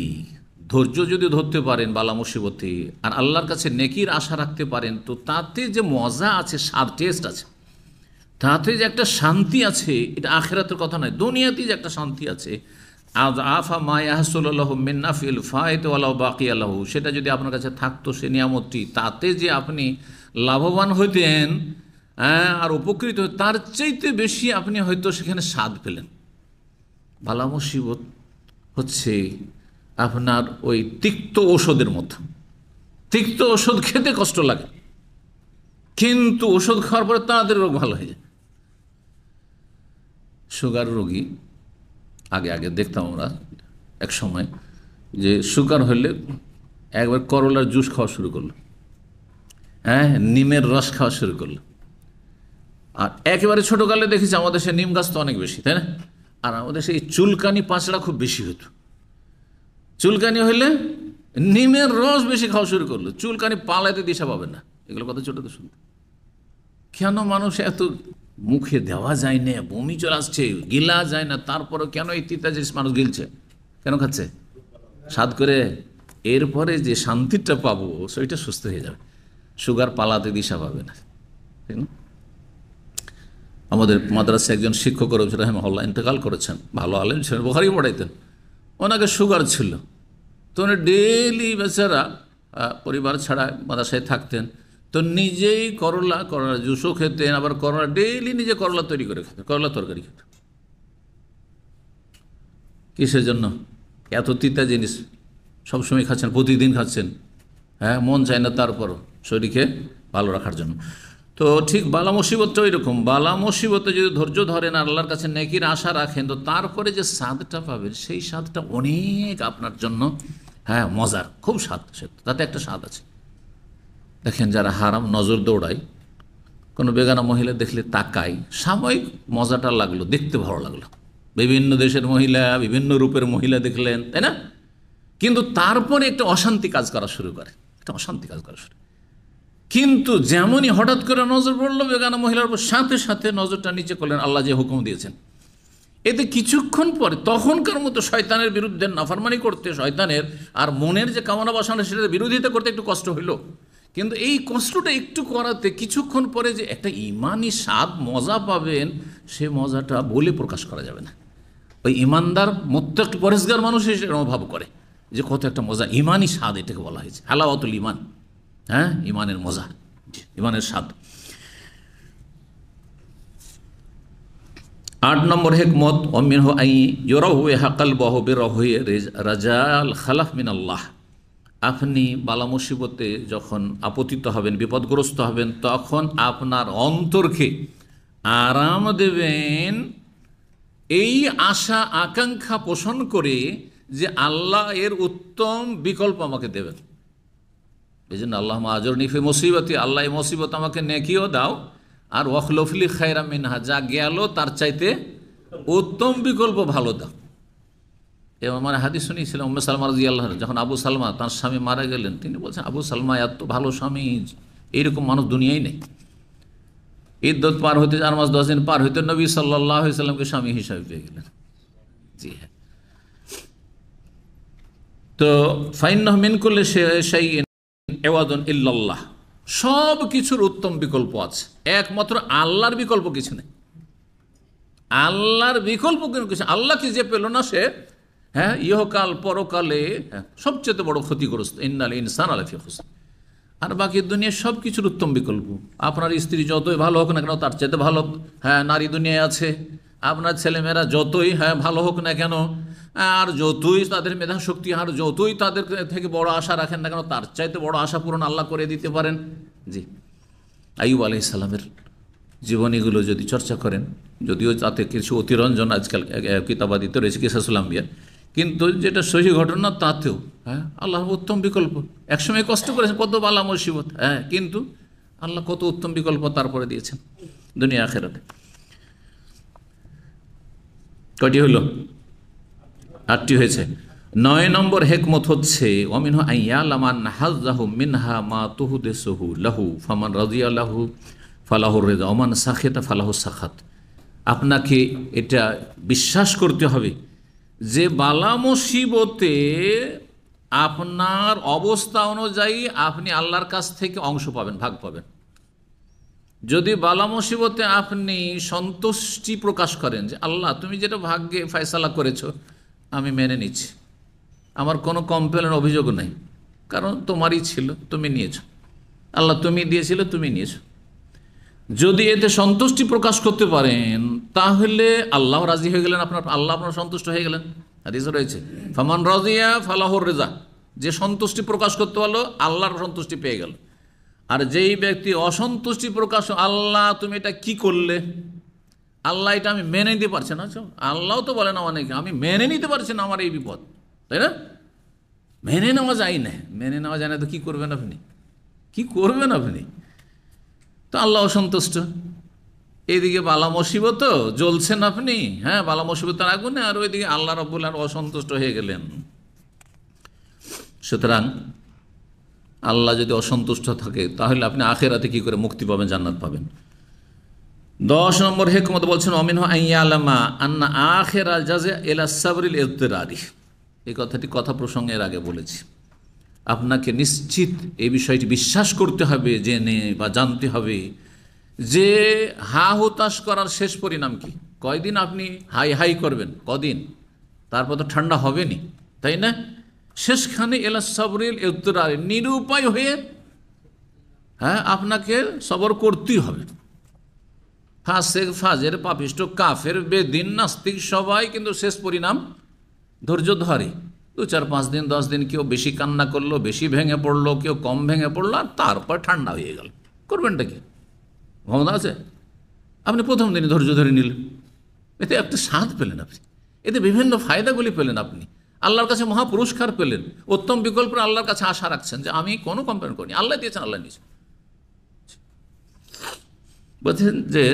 Speaker 1: ধৈর্য যদি ধরতে পারেন বালা মুসিবতে আর আল্লাহর কাছে নেকির আশা রাখতে পারেন, তো তাতে যে মজা আছে, স্বাদ টেস্ট আছে, তাতে যে একটা শান্তি আছে, এটা আখিরাতের কথা নয়, দুনিয়াতেই যে একটা শান্তি আছে। আফা মায়াহসুল্লাহ মিন্নাফিল ফায়ত ওয়ালাউ বাকি আল্লাহ, সেটা যদি আপনার কাছে থাকতো সে নিয়ামতটি, তাতে যে আপনি লাভবান হইতেন, আর উপকৃত, তার চাইতে বেশি আপনি হয়তো সেখানে স্বাদ পেলেন। বালা মুসিবত হচ্ছে আপনার ওই তিক্ত ঔষধের মতো। তিক্ত ওষুধ খেতে কষ্ট লাগে, কিন্তু ওষুধ খাওয়ার পরে তাড়াতাড়ি রোগ ভালো হয়ে যায়। সুগার রোগী, আগে আগে দেখতাম আমরা এক সময়, যে সুগার হলে একবার করলার জুস খাওয়া শুরু করলো, নিমের রস খাওয়া শুরু করলো। আর একেবারে ছোটোকালে দেখেছি আমাদের সে নিম গাছ তো অনেক বেশি, তাই না? আর আমাদের সেই চুলকানি পাঁচড়া খুব বেশি হতো। চুলকানি হইলে নিমের রস বেশি খাওয়া শুরু করলো, চুলকানি পালাইতে দিশা পাবে না। এগুলো কথা ছোটতে শুনতে, কেন মানুষ এত মুখে দেওয়া যায় না, বমি চলে আসছে, গিলা যায় না, তারপরে কেন এই তিতা জিনিস মানুষ গিলছে, কেন খাচ্ছে? স্বাদ করে। এরপরে যে শান্তিটা পাবো সেটা সুস্থ হয়ে যাবে, সুগার পালাতে দিশা পাবে না, ঠিক না? আমাদের মাদ্রাসায় একজন শিক্ষক রাহিমাহুল্লাহ ইন্তেকাল করেছেন, ভালো আলেম ছিলেন, বুখারী পড়াইতেন। ওনাকে সুগার ছিল, তো উনি ডেইলি বেচারা পরিবার ছাড়া মাদ্রাসায় থাকতেন, তো নিজেই করলা জুসও খেতেন, আবার করলা ডেইলি নিজে করলা তৈরি করে খেতেন, করলা তরকারি খেতেন। কিসের জন্য? এত তিতা জিনিস সবসময় খাচ্ছেন, প্রতিদিন খাচ্ছেন, মন চায় না, তারপরও শরীরকে ভালো রাখার জন্য। তো ঠিক বালা মুসিবতটা ওই রকম। বালা মুসিবতে যদি ধৈর্য ধরেন, আল্লাহর কাছে নেকির আশা রাখেন, তো তারপরে যে স্বাদটা পাবেন সেই স্বাদটা অনেক আপনার জন্য মজার, খুব স্বাদ, তাতে একটা স্বাদ আছে। দেখেন যারা হারাম নজর দৌড়ায়, কোনো বেগানা মহিলা দেখলে তাকাই, সাময়িক মজাটা লাগলো, দেখতে ভালো লাগলো, বিভিন্ন দেশের মহিলা, বিভিন্ন রূপের মহিলা দেখলেন, তাই না? কিন্তু তারপরে একটা অশান্তি কাজ করা শুরু করে, একটা অশান্তি কাজ করা শুরু। কিন্তু যেমনই হঠাৎ করে নজর পড়লো বেগানা মহিলার উপর, সাথে সাথে নজরটা নিচে করলেন আল্লাহ যে হুকুম দিয়েছেন। এতে কিছুক্ষণ পরে তখনকার মতো শয়তানের বিরুদ্ধে নাফরমানি করতে, শয়তানের আর মনের যে কামনা বাসনা সেটার বিরোধিতা করতে একটু কষ্ট হইল, কিন্তু এই কষ্টটা একটু করাতে কিছুক্ষণ পরে যে একটা ইমানি স্বাদ মজা পাবেন, সে মজাটা বলে প্রকাশ করা যাবে না। ওই ইমানদার মুত্তাকি পরেজগার মানুষ সেটা অনুভব করে যে কত একটা মজা, ইমানি স্বাদ এটাকে বলা হয়েছে, হালাওয়াতুল ইমান, ইমানের মজা, ইমানের স্বাদ। 8 নম্বর হিকমত, অমিনহু আই ইউরাহু হাকালবাহু বিরাহু রাজাল খালাফ মিনাল্লাহ। আপনি বালা মুসিবতে যখন আপতিত হবেন, বিপদগ্রস্ত হবেন, তখন আপনার অন্তরকে আরাম দেবেন এই আশা আকাঙ্ক্ষা পোষণ করে যে আল্লাহ এর উত্তম বিকল্প আমাকে দেবেন। এই জন্য আল্লাহ আজরনি ফি মুসিবতি, আল্লাহ এই মুসিবত আমাকে নেকিও দাও, আর ওয়াখলুফলি খায়রা মিনহা, যা গেল তার চাইতে উত্তম বিকল্প ভালো দাও। এবং মানে হাদিস শুনিয়েছিলাম উম্মে সালমা রাদিয়াল্লাহু আনহা, যখন আবু সালমা তার স্বামী মারা গেলেন, তিনি বলছেন আবু সালমা এত ভালো স্বামী, এইরকম মানুষ দুনিয়ায় নেই। ইদ্যত পার হইতে 4 মাস 10 দিন পার হইতে নবী সাল্লাল্লাহু আলাইহি সাল্লামকে স্বামী হিসাবে পেয়ে গেলেন। জি হ্যাঁ। তো ফাইন্নাহু মিন কুল্লি শাইইন ইওয়াদুন ইল্লাল্লাহ, সব কিছুর উত্তম বিকল্প আছে, একমাত্র আল্লাহর বিকল্প কিছু নেই। আল্লাহর বিকল্প কিছু, আল্লাহকে যে পেল না সে ইহকাল পরকালে সবচেয়ে বড় ক্ষতিগ্রস্ত। ইন্নাল ইনসানা লাফি খুসর। আর বাকি দুনিয়ার সব কিছুর উত্তম বিকল্প। আপনার স্ত্রী যতই ভালো হোক না কেন, তার চাইতে ভালো নারী দুনিয়ায় আছে। আপনার ছেলেমেয়েরা যতই ভালো হোক না কেন, আর যতই তাদের মেধা শক্তি, আর যতই তাদের থেকে বড় আশা রাখেন না কেন, তার চাইতে বড় আশা পূরণ আল্লাহ করে দিতে পারেন। জি, আইয়ুব আলাইহিস সালামের জীবনীগুলো যদি চর্চা করেন, যদিও তাতে কিছু অতিরঞ্জন আজকাল কিতাবাদিত রয়েছে কিসাসুল আম্বিয়া, কিন্তু যেটা সহি ঘটনা তাতেও আল্লাহ উত্তম বিকল্প। একসময় কষ্ট করেছেন, কত বালা মুসিবত, কিন্তু আল্লাহ কত উত্তম বিকল্প তারপরে দিয়েছেন দুনিয়া আখিরাতে। কয়টি হইল? 8টি হয়েছে। 9 নম্বর হিকমত হচ্ছে ওয়ামিনহু আইয়ালামান হাযাহু মিনহা মা তুহদিসুহু লাহু ফামান রাদিয়া লাহু ফালাহু রিদা ওমান সাখিতা ফালাহু সাখাত। আপনাকে এটা বিশ্বাস করতে হবে যে বালা মুসিবতে আপনার অবস্থা অনুযায়ী আপনি আল্লাহর কাছ থেকে অংশ পাবেন, ভাগ পাবেন। যদি বালা মুসিবতে আপনি সন্তুষ্টি প্রকাশ করেন যে আল্লাহ তুমি যেটা ভাগ্যে ফয়সালা করেছো আমি মেনে নিচ্ছি, আমার কোনো কমপ্লেন অভিযোগ নেই, কারণ তোমারই ছিল, তুমি নিয়েছো, আল্লাহ তুমি দিয়েছিলে, তুমি নিয়েছো, যদি এতে সন্তুষ্টি প্রকাশ করতে পারেন তাহলে আল্লাহ রাজি হয়ে গেলেন, আল্লাহ আপনার সন্তুষ্ট হয়ে গেলেন। হাদিসে রয়েছে ফামান রাজিয়া ফালাহুর রেজা, যে সন্তুষ্টি প্রকাশ করতে পারলো আল্লাহর সন্তুষ্টি পেয়ে গেল। আর যেই ব্যক্তি অসন্তুষ্টি প্রকাশ, আল্লাহ তুমি এটা কি করলে, আল্লাহ এটা আমি মেনে নিতে পারছি না, আল্লাহ তো বলে না অনেকে আমি মেনে নিতে পারছি না আমার এই বিপদ, তাই না? মেনে নেওয়া যায় না, মেনে নেওয়া যায় না তো কি করবেন আপনি, কি করবেন আপনি? তো আল্লাহ অসন্তুষ্ট, এইদিকে বালা মুসিবত জ্বলছেন আপনি, হ্যাঁ বালা মুসিবতের আগুনে, আর ওইদিকে আল্লাহ রাব্বুল আলামিন অসন্তুষ্ট হয়ে গেলেন। সুতরাং আল্লাহ যদি অসন্তুষ্ট থাকে তাহলে আপনি আখিরাতে কি করে মুক্তি পাবেন, জান্নাত পাবেন। 10 নম্বর হিকমত বলছেন অমিনহু আইয়ালামা আন্না আখিরা জাযা ইলা সাবরিল ইদতিরারি। এই কথা প্রসঙ্গে এর আগে বলেছি। আপনাকে নিশ্চিত এই বিষয়টি বিশ্বাস করতে হবে, জেনে বা জানতে হবে যে হা হুতাশ করার শেষ পরিণাম কি। কয়দিন আপনি হাই হাই করবেন, কদিন, তারপর তো ঠান্ডা হবেনি, তাই না? শেষখানে এলা সাবরিল ইদতিরারি, নিরুপায় হয়ে হ্যাঁ আপনাকে সবর করতেই হবে। ফাসেক, ফাজের, পাপিষ্ট, কাফের, বেদিন, নাস্তিক সবাই কিন্তু শেষ পরিণাম ধৈর্য ধরে। 2, 4, 5 দিন 10 দিন কেউ বেশি কান্না করলো, বেশি ভেঙে পড়লো, কেউ কম ভেঙে পড়লো, আর তারপর ঠান্ডা হয়ে গেল। করবেনটা কি? ক্ষমতা আছে? আপনি প্রথম দিনে ধৈর্য ধরে নিলেন, এতে একটা স্বাদ পেলেন আপনি, এতে বিভিন্ন ফায়দাগুলি পেলেন আপনি, আল্লাহর কাছে মহা পুরস্কার পেলেন, উত্তম বিকল্প আল্লাহর কাছে আশা রাখছেন যে আমি কোনো কমপ্লেন করিনি, আল্লাহ দিয়েছেন, আল্লাহ নিয়েছেন। বলছেন যে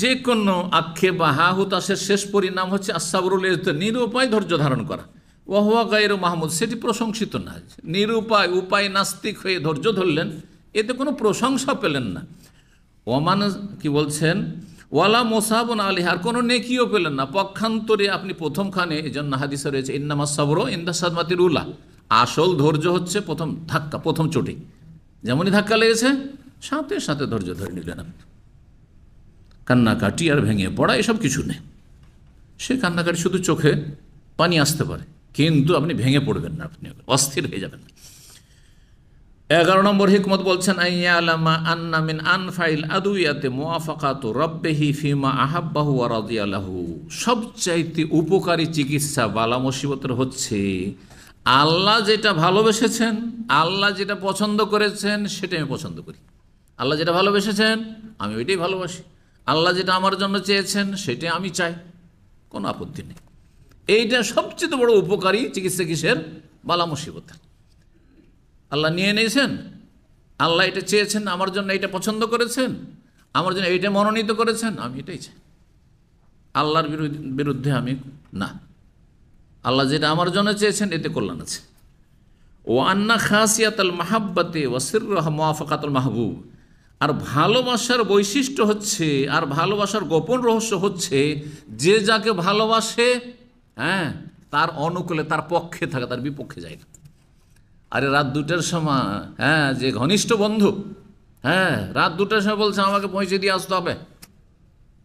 Speaker 1: যে কোনো আক্ষেপ বা হা হুতাশের শেষ পরিণাম হচ্ছে আসাবরুল ইজতিহাদ, নিরুপায় ধৈর্য ধারণ করা। ওয়াহুয়া গায়রু মাহমুদ, সেটি প্রশংসিত না। নিরুপায়, উপায় নাস্তিক হয়ে ধৈর্য ধরলেন, এতে কোনো প্রশংসা পেলেন না। ওমান কি বলছেন ওয়ালা মোসাবন আলী, আর কোনো নেকিও পেলেন না। পক্ষান্তরে আপনি প্রথমখানে, এই জন্য হাদিসে রয়েছে ইন্নামা সাবরু ইনদা সাদমাতিল উলা, আসল ধৈর্য হচ্ছে প্রথম ধাক্কা, প্রথম চোটে যেমনই ধাক্কা লেগেছে সাথে সাথে ধৈর্য ধরে নিলেন আপনি। কান্নাকাটি আর ভেঙে পড়া এসব কিছু নেই। সে কান্নাকাটি শুধু চোখে পানি আসতে পারে, কিন্তু আপনি ভেঙে পড়বেন না, আপনি অস্থির হয়ে যাবেন না। 11 নম্বর হিকমত বলছেন আইয়ালামা আন্না মিন আনফাইল আদুইয়াতে মুওয়াফাকাতু রাব্বিহি ফিমা আহাব্বাহু ওয়া রাদিয়া লাহু, সবচাইতে উপকারী চিকিৎসা বালা মুসিবতের হচ্ছে আল্লাহ যেটা ভালোবেসেছেন, আল্লাহ যেটা পছন্দ করেছেন সেটাই আমি পছন্দ করি। আল্লাহ যেটা ভালোবেসেছেন আমি ওইটাই ভালোবাসি, আল্লাহ যেটা আমার জন্য চেয়েছেন সেটাই আমি চাই, কোনো আপত্তি নেই। এইটা সবচেয়ে বড় উপকারী চিকিৎসা কিসের? বালা মুসিবতের। আল্লাহ নিয়ে নিয়েছেন, আল্লাহ এটা চেয়েছেন, আমার জন্য এইটা পছন্দ করেছেন, আমার জন্য এইটা মনোনীত করেছেন, আমি এটাই চাই। আল্লাহর বিরুদ্ধে আমি না, আল্লাহ যেটা আমার জন্য চেয়েছেন এতে কল্যাণ আছে। ও আন্না খাসিয়াতুল মাহাব্বাতে ওয়া সিররুহা মুওয়াফাকাতুল মাহবুব, আর ভালোবাসার বৈশিষ্ট্য হচ্ছে, আর ভালোবাসার গোপন রহস্য হচ্ছে যে যাকে ভালোবাসে হ্যাঁ তার অনুকূলে, তার পক্ষে থাকে, তার বিপক্ষে যায় না। আরে রাত 2টার সময় হ্যাঁ যে ঘনিষ্ঠ বন্ধু হ্যাঁ রাত 2টার সময় বলছে আমাকে পৌঁছে দিয়ে আসতে হবে,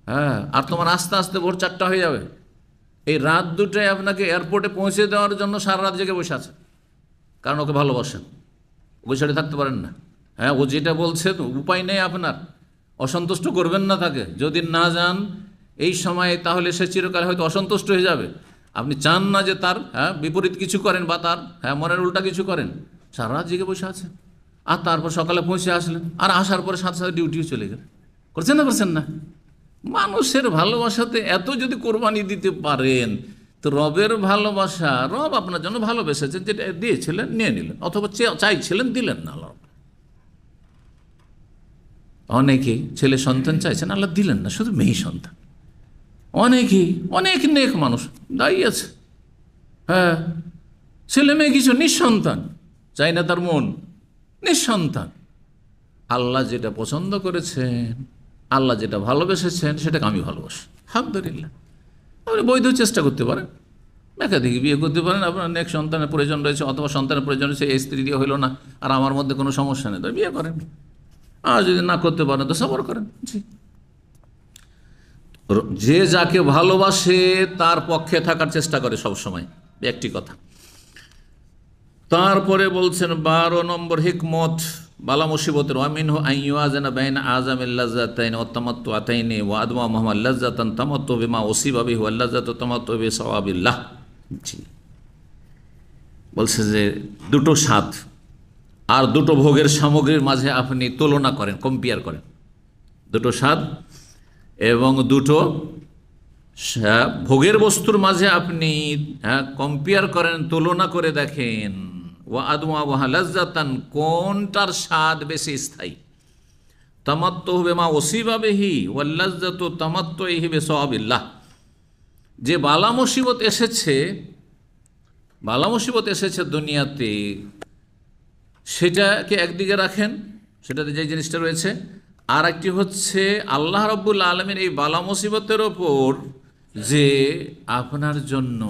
Speaker 1: হ্যাঁ আর তোমার আস্তে আস্তে ভোর 4টা হয়ে যাবে, এই রাত 2টায় আপনাকে এয়ারপোর্টে পৌঁছে দেওয়ার জন্য সারা রাত জেগে বসে আছে, কারণ ওকে ভালোবাসেন, ওকে ছেড়ে থাকতে পারেন না। হ্যাঁ ও যেটা বলছে উপায় নেই আপনার, অসন্তুষ্ট করবেন না তাকে, যদি না যান এই সময়ে তাহলে সে চিরকাল হয়তো অসন্তুষ্ট হয়ে যাবে। আপনি চান না যে তার বিপরীত কিছু করেন বা তার মনের উল্টা কিছু করেন, সারা রাত জেগে বসে আছে, আর তারপর সকালে পৌঁছে আসলেন, আর আসার পরে সাথে সাথে ডিউটিও চলে গেলেন। করছেন না করছেন না? মানুষের ভালোবাসাতে এত যদি কোরবানি দিতে পারেন তো রবের ভালোবাসা, রব আপনার জন্য ভালোবেসেছেন, যেটা দিয়েছিলেন নিয়ে নিলেন, অথবা চাইছিলেন দিলেন না। আল্লাহ অনেকেই ছেলে সন্তান চাইছেন, আল্লাহ দিলেন না, শুধু মেয়ে সন্তান। অনেকেই অনেক নেক মানুষ দাঁড়িয়ে আছে, হ্যাঁ ছেলে মেয়ে কিছু, নিঃসন্তান, চাই না তার মন, নিঃসন্তান। আল্লাহ যেটা পছন্দ করেছেন, আল্লাহ যেটা ভালোবেসেছেন সেটাকে আমি ভালোবাসি, আলহামদুলিল্লাহ। আপনি বৈধ চেষ্টা করতে পারেন, একাধিক বিয়ে করতে পারেন, আপনার নেক সন্তানের প্রয়োজন রয়েছে অথবা সন্তানের প্রয়োজন রয়েছে, এই স্ত্রী দিয়ে হইল না আর আমার মধ্যে কোনো সমস্যা নেই, তো বিয়ে করেন। আর যদি না করতে পারেন তো সবর করেন। জি, যে যাকে ভালোবাসে তার পক্ষে থাকার চেষ্টা করে সব সময়, একটি কথা। তারপরে বলছেন 12 নম্বর হিকমত বালা মুসিবতের, ওয়ামিনহু আইয়ুয়াজানা বাইনা আযামিল লাযাতাইনি ওয়া তামাত্তুআতাইনি ওয়া আদমা মুহাম্মাদ লাযাতান তামাত্তু বিমা উসিবা বিহি ওয়া লাযাতু তামাত্তু বিসাওয়াবিল্লাহ। জি, বলছে যে দুটো স্বাদ আর দুটো ভোগের সামগ্রীর মাঝে আপনি তুলনা করেন, কম্পেয়ার করেন। দুটো স্বাদ এবং দুটো ভোগের বস্তুর মাঝে আপনি কম্পেয়ার করেন, তুলনা করে দেখেন। ওয়া আদমা ওয়া লাযাতান, কোনটার স্বাদ বেশি স্থায়ী। তামাত্তু বিমা উসিবা বিহি ওয়াল লাযাতু তামাত্তুহি বিসাওয়াবিল্লাহ। যে বালা মুসিবত এসেছে, বালা মুসিবত এসেছে দুনিয়াতে, সেটাকে একদিকে রাখেন, সেটাতে যে জিনিসটা রয়েছে। আর একটি হচ্ছে আল্লাহ রাব্বুল আলামিন এই বালা মুসিবতের ওপর যে আপনার জন্য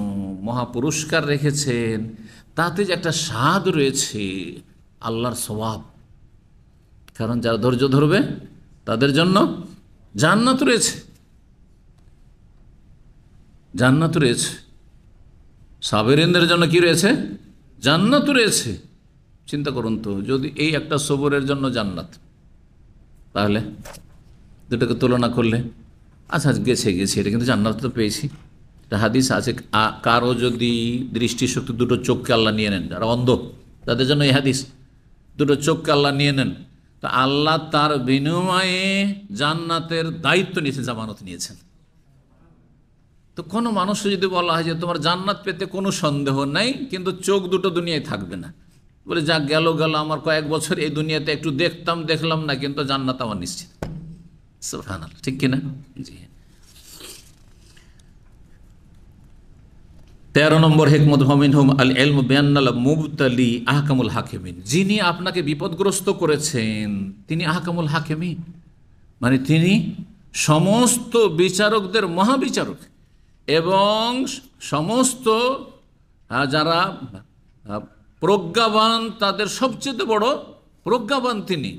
Speaker 1: মহা পুরস্কার রেখেছেন, তাতে যে একটা স্বাদ রয়েছে, আল্লাহর সওয়াব। কারণ যারা ধৈর্য ধরবে তাদের জন্য জান্নাত রয়েছে, জান্নাত রয়েছে। সাবেরিনদের জন্য কি রয়েছে? জান্নাত রয়েছে। চিন্তা করুন তো, যদি এই একটা সবরের জন্য জান্নাত, তাহলে দুটোকে তুলনা করলে আচ্ছা গেছে, এটা কিন্তু জান্নাত তো পেয়েছি। একটা হাদিস আছে, কারো যদি দৃষ্টিশক্তি, দুটো চোখকে আল্লাহ নিয়ে নেন, যারা অন্ধ তাদের জন্য এই হাদিস, দুটো চোখকে আল্লাহ নিয়ে নেন, তো আল্লাহ তার বিনিময়ে জান্নাতের দায়িত্ব নিয়েছেন, জামানত নিয়েছেন। তো কোনো মানুষকে যদি বলা হয় যে তোমার জান্নাত পেতে কোনো সন্দেহ নাই, কিন্তু চোখ দুটো দুনিয়ায় থাকবে না, বলে যা গেল আমার কয়েক বছর এই দুনিয়াতে একটু দেখলাম না, কিন্তু জান্নাত আমার নিশ্চিত। সুবহানাল্লাহ, ঠিক কিনা? জি। 13 নম্বর হিকমত, মিনহুম আল ইলমু বিআন্নাল মুবতালি আহকামুল হাকিমিন। যিনি আপনাকে বিপদগ্রস্ত করেছেন তিনি আহকামুল হাকিমিন, মানে তিনি সমস্ত বিচারকদের মহাবিচারক, এবং সমস্ত যারা প্রজ্ঞাবান তাদের সবচেয়ে বড় প্রজ্ঞাবান তিনি,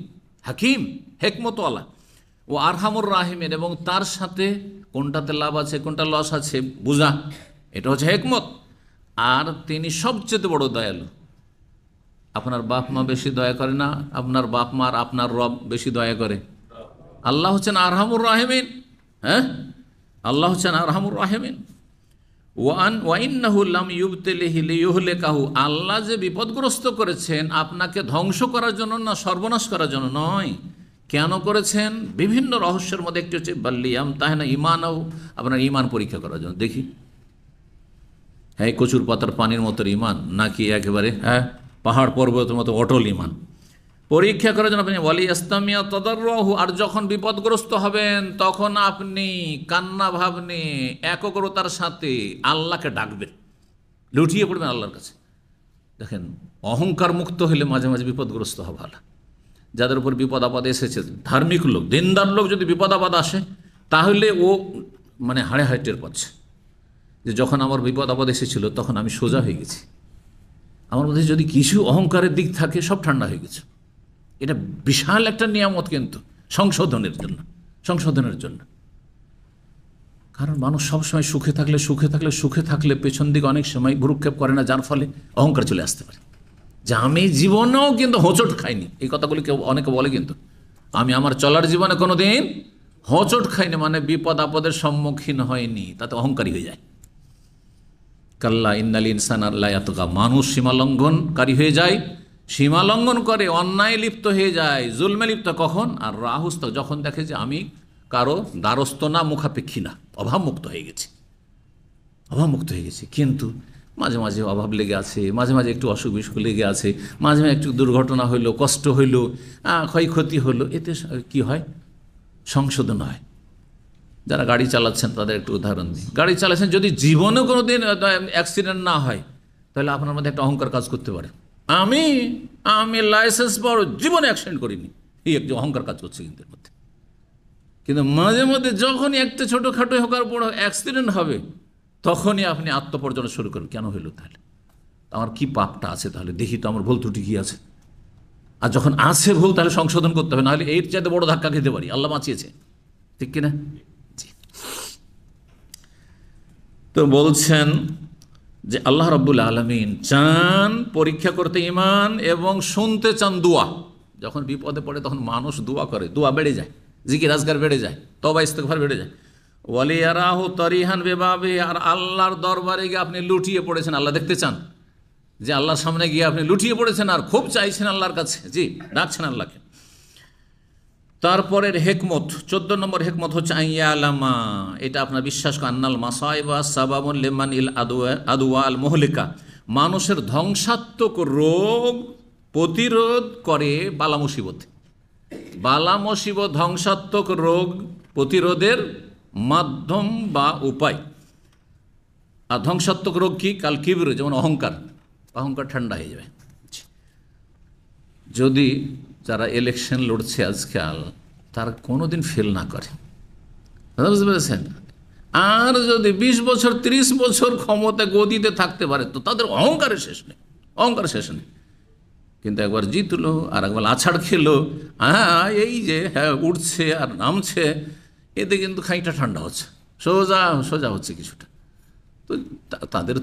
Speaker 1: হাকিম, হেকমতওয়ালা। ও আরহামুর রাহিমিন, এবং তার সাথে কোনটাতে লাভ আছে কোনটা লস আছে বুঝা, এটা হচ্ছে হেকমত। আর তিনি সবচেয়ে বড় দয়ালু। আপনার বাপ মা বেশি দয়া করে না, আপনার বাপ মা আর আপনার রব বেশি দয়া করে? আল্লাহ হচ্ছেন আরহামুর রাহিমিন। হ্যাঁ, আল্লাহ হচ্ছেন আরহামুর রাহিমিন। ওয়াইন্নাহু লাম ইউবতিলিহি লিইহলিকাহু, আল্লাহ যে বিপদগ্রস্ত করেছেন আপনাকে ধ্বংস করার জন্য না, সর্বনাশ করার জন্য নয়। কেন করেছেন? বিভিন্ন রহস্যের মধ্যে একটি হচ্ছে বাল্লিয়াম তাহে না ইমানও, আপনার ইমান পরীক্ষা করার জন্য। দেখি হ্যাঁ কচুর পাতার পানির মতো ইমান, নাকি একেবারে পাহাড় পর্বতের মতো অটল ইমান, পরীক্ষা করার জন্য। আপনি ওয়ালি ইস্তামিয়া তাদাররুহু, আর যখন বিপদগ্রস্ত হবেন তখন আপনি কান্না ভাব নিয়ে একগ্রতার সাথে আল্লাহকে ডাকবেন, লুটিয়ে পড়বেন আল্লাহর কাছে। দেখেন, অহংকার মুক্ত হলে মাঝে মাঝে বিপদগ্রস্ত হওয়া ভালো। যাদের উপর বিপদ আপদ এসেছে, ধার্মিক লোক, দিনদার লোক, যদি বিপদ আপদ আসে তাহলে ও মানে হাড়ে হাড়ে টের পাচ্ছে যে যখন আমার বিপদ আপদ এসেছিল তখন আমি সোজা হয়ে গেছি। আমার মধ্যে যদি কিছু অহংকারের দিক থাকে সব ঠান্ডা হয়ে গেছে। এটা বিশাল একটা নিয়ামত কিন্তু সংশোধনের জন্য। কারণ মানুষ সবসময় সুখে থাকলে পেছন দিকে অনেক সময় ভ্রুক্ষেপ করে না, যার ফলে অহংকার চলে আসতে পারে। যে আমি জীবনেও কিন্তু হোঁচট খাইনি, এই কথাগুলি কেউ অনেকে বলে, কিন্তু আমি আমার চলার জীবনে কোনো দিন হোঁচট খাইনি, মানে বিপদ আপদের সম্মুখীন হয়নি, তাতে অহংকারী হয়ে যায়। কাল্লা ইন্নাল ইনসানা লা ইয়াতগা, মানুষ সীমালঙ্ঘনকারী হয়ে যায়, সীমালঙ্ঘন করে, অন্যায় লিপ্ত হয়ে যায়, জুলমে লিপ্ত। কখন? আর রাহুস্ত, যখন দেখে যে আমি কারো দ্বারস্থ না, মুখাপেক্ষী না, অভাবমুক্ত হয়ে গেছি। কিন্তু মাঝে মাঝে অভাব লেগে আছে, মাঝে মাঝে একটু অসুখ বিসুখ লেগে আছে, মাঝে মাঝে একটু দুর্ঘটনা হইলো, কষ্ট হইলো, ক্ষয়ক্ষতি হলো, এতে কি হয়? সংশোধন হয়। যারা গাড়ি চালাচ্ছেন তাদের একটু উদাহরণ দিই। গাড়ি চালাচ্ছেন, যদি জীবনে কোনো দিন অ্যাক্সিডেন্ট না হয় তাহলে আপনার মধ্যে একটা অহংকার কাজ করতে পারে। আমি লাইসেন্স পাওয়ার জীবনে অ্যাক্সিডেন্ট করিনি, এই একটি অহংকার কাজ করছে কিন্তু মাঝে মধ্যে যখনই একটা ছোটোখাটো হোকার বড় অ্যাক্সিডেন্ট হবে তখনই আপনি আত্মপর্যনা শুরু করেন। কেন হইল? তাহলে আমার কি পাপটা আছে? তাহলে দেখি তো আমার ভুল ত্রুটি কী আছে। আর যখন আছে ভুল তাহলে সংশোধন করতে হবে, নাহলে এর চাইতে বড় ধাক্কা খেতে পারি। আল্লাহ বাঁচিয়েছে, ঠিক কিনা? জি। তো বলছেন যে আল্লাহ রাব্বুল আলামিন চান পরীক্ষা করতে ঈমান এবং শুনতে চান দোয়া। যখন বিপদে পড়ে তখন মানুষ দোয়া করে, দোয়া বেড়ে যায়, জিকির আজকার বেড়ে যায়, তওবা ইস্তিগফার বেড়ে যায়। ওয়ালিয়ারাহু তারিহান বিবাবে, আর আল্লাহর দরবারে গিয়ে আপনি লুটিয়ে পড়েছেন, আল্লাহ দেখতে চান যে আল্লাহর সামনে গিয়ে আপনি লুটিয়ে পড়েছেন আর খুব চাইছেন আল্লাহর কাছে, জি, ডাকছেন আল্লাহকে। তারপরের হেকমত, 14 নম্বর হেকমত হচ্ছে আইয়া আলামা, এটা আপনার বিশ্বাস করেন, আন্নাল মাসাইবা সাবাবুন লিমান ইল আদওয়া আল মুহলিকা, মানুষের ধ্বংসাত্মক রোগ প্রতিরোধ করে বালা মুসিবত। বালা মুসিবত ধ্বংসাত্মক রোগ প্রতিরোধের মাধ্যম বা উপায়। আর ধ্বংসাত্মক রোগ কি? কাল কিবর, যেমন অহংকার, অহংকার ঠান্ডা হয়ে যাবে। যদি যারা ইলেকশন লড়ছে আজকাল তারা কোনোদিন ফেল না করে, বুঝতে পেরেছেন, আর যদি 20 বছর 30 বছর ক্ষমতা গদিতে থাকতে পারে তো তাদের অহংকারের শেষ নেই, অহংকারের শেষ নেই। কিন্তু একবার জিতলো আর একবার আছাড় খেলো, হ্যাঁ এই যে হ্যাঁ উঠছে আর নামছে, এতে কিন্তু খাইটা ঠান্ডা হচ্ছে, সোজা সোজা হচ্ছে কিছুটা। তো তাদের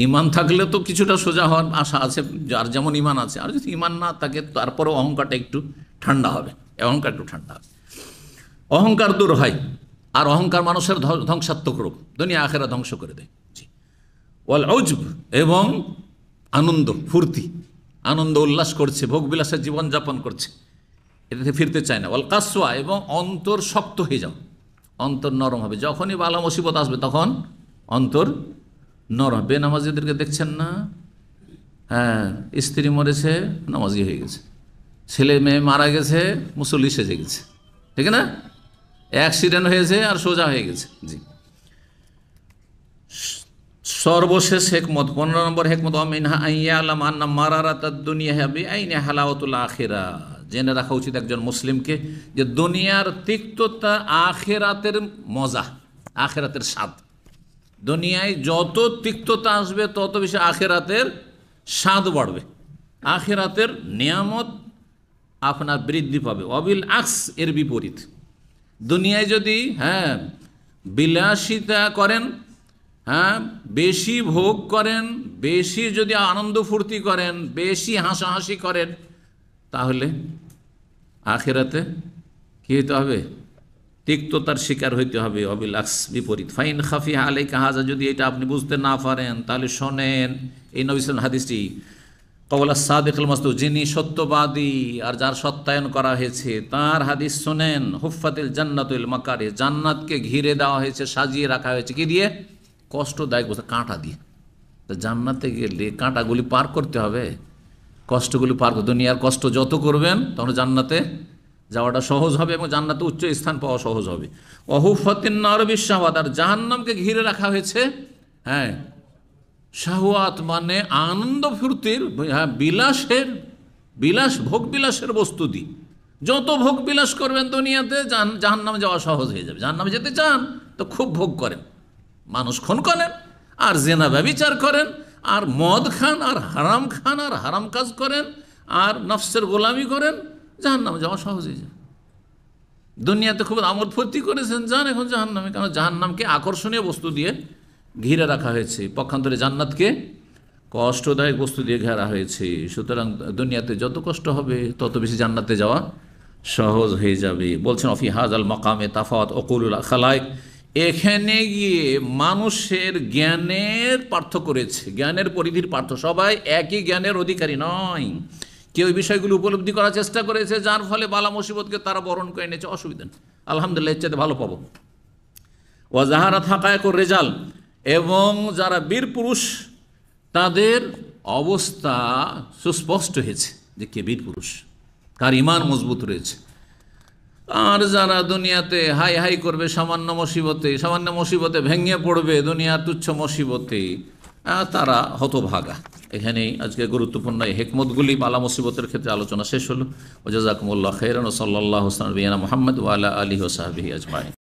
Speaker 1: ইমান থাকলে তো কিছুটা সোজা হওয়ার আশা আছে, যার যেমন ইমান আছে। আর যদি ইমান না থাকে তারপরেও অহংকারটা একটু ঠান্ডা হবে, অহংকার একটু ঠান্ডা হবে, অহংকার দূর হয়। আর অহংকার মানুষের ধ্বংসাত্মক রোগ, দুনিয়া আখেরা ধ্বংস করে দেয়। জি। ওয়াল উজব, এবং আনন্দ ফুর্তি, আনন্দ উল্লাস করছে, ভোগ বিলাসের জীবনযাপন করছে, এটাতে ফিরতে চায় না। ওয়াল কাসওয়া, এবং অন্তর শক্ত হয়ে যাও, অন্তর নরম হবে। যখনই বালা মুসিবত আসবে তখন অন্তর নরম। বেনামাজিদেরকে দেখছেন না, হ্যাঁ স্ত্রী মরেছে নামাজি হয়ে গেছে, ছেলে মেয়ে মারা গেছে মুসল্লি সেজে গেছে, ঠিক না? অ্যাক্সিডেন্ট হয়েছে আর সোজা হয়ে গেছে। জি। সর্বশেষ হেকমত, 15 নম্বর হেকমত, মিনহা আইয়া আলাম আন্না মারারাতাদ দুনিয়া বিআইনি হালাওয়াতুল আখিরা, জেনে রাখা উচিত একজন মুসলিমকে যে দুনিয়ার তিক্ততা আখিরাতের মজা, আখিরাতের স্বাদ। দুনিয়ায় যত তিক্ততা আসবে তত বেশি আখিরাতের স্বাদ বাড়বে, আখিরাতের নিয়ামত আপনার বৃদ্ধি পাবে। অবিল আকস, এর বিপরীত। দুনিয়ায় যদি হ্যাঁ বিলাসিতা করেন, হ্যাঁ বেশি ভোগ করেন, বেশি যদি আনন্দ ফুর্তি করেন, বেশি হাসাহাসি করেন, তাহলে আখিরাতে কী হতে হবে? তিক্ততার শিকার হইতে হবে। অবিলাক্স, বিপরীত। ফাইন খাফি আলাইকা হাজা, যদি এটা আপনি বুঝতে না পারেন তাহলে শোনেন এই নবী সাল্লাল্লাহু আলাইহি হাদিসটি, কওলা সাদিকুল মাসদুক, যিনি সত্যবাদী আর যার সত্যায়ন করা হয়েছে তার হাদিস শোনেন। হুফফাতিল জান্নাতুল মাকারি, জান্নাতকে ঘিরে দেওয়া হয়েছে, সাজিয়ে রাখা হয়েছে কি দিয়ে? কষ্টদায়ক বস্তু, কাঁটা দিয়ে। তো জান্নাতে গেলে কাঁটাগুলি পার করতে হবে, কষ্টগুলি পার করতে। দুনিয়ার কষ্ট যত করবেন তখন জান্নাতে যাওয়াটা সহজ হবে এবং জান্নাতে উচ্চ স্থান পাওয়া সহজ হবে। অহুফাতিন নার বিশাওয়াত, আর জাহান্নামকে ঘিরে রাখা হয়েছে হ্যাঁ শাহওয়াত, মানে আনন্দ ফুর্তির, হ্যাঁ বিলাসের, বিলাস ভোগ বিলাসের বস্তু দিয়ে। যত ভোগ বিলাস করবেন দুনিয়াতে জাহান্নামে যাওয়া সহজ হয়ে যাবে। জাহান্নামে যেতে চান তো খুব ভোগ করেন, মানুষ খুন করেন আর জেনা ব্যভিচার করেন আর মদ খান আর হারাম কাজ করেন আর নফসের গোলামি করেন, জাহান্নামে যাওয়া সহজ হয়ে যায়। দুনিয়াতে খুব আমোদ ফুর্তি করেছেন, যান এখন জাহান্নামে, কারণ জাহান্নামকে আকর্ষণীয় বস্তু দিয়ে ঘিরে রাখা হয়েছে, পক্ষান্তরে জান্নাতকে কষ্টদায়ক বস্তু দিয়ে ঘেরা হয়েছে। সুতরাং দুনিয়াতে যত কষ্ট হবে তত বেশি জান্নাতে যাওয়া সহজ হয়ে যাবে। বলছেন অফি হাজাল মাকামে তাফাওয়াত ওকুলুল খালায়েক, এখানে গিয়ে মানুষের জ্ঞানের পার্থক্য রয়েছে, জ্ঞানের পরিধির পার্থক্য। সবাই একই জ্ঞানের অধিকারী নয়, কেউ এই বিষয়গুলো উপলব্ধি করার চেষ্টা করেছে, যার ফলে বালা মুসিবতকে তারা বরণ করে নিয়েছে, অসুবিধা নেই, আলহামদুলিল্লাহ, এর চাইতে ভালো পাবো। ওয়াজাহারাত হাকায়েকুর রিজাল, এবং যারা বীর পুরুষ তাদের অবস্থা সুস্পষ্ট হয়েছে যে কে বীর পুরুষ, কার ঈমান মজবুত রয়েছে। আর যারা দুনিয়াতে হাই হাই করবে সামান্য মুসিবতে ভেঙে পড়বে, দুনিয়ার তুচ্ছ মুসিবতে, তারা হতভাগা। এখানেই আজকে গুরুত্বপূর্ণ এই হিকমতগুলি বালা মুসিবতের ক্ষেত্রে আলোচনা শেষ হলো। ওয়া জাযাকুমুল্লাহু খাইরান ওয়া সাল্লাল্লাহু আলা নবিয়িনা মুহাম্মদ ওয়া আলা আলিহি ওয়া সাহবিহি আজমাইন।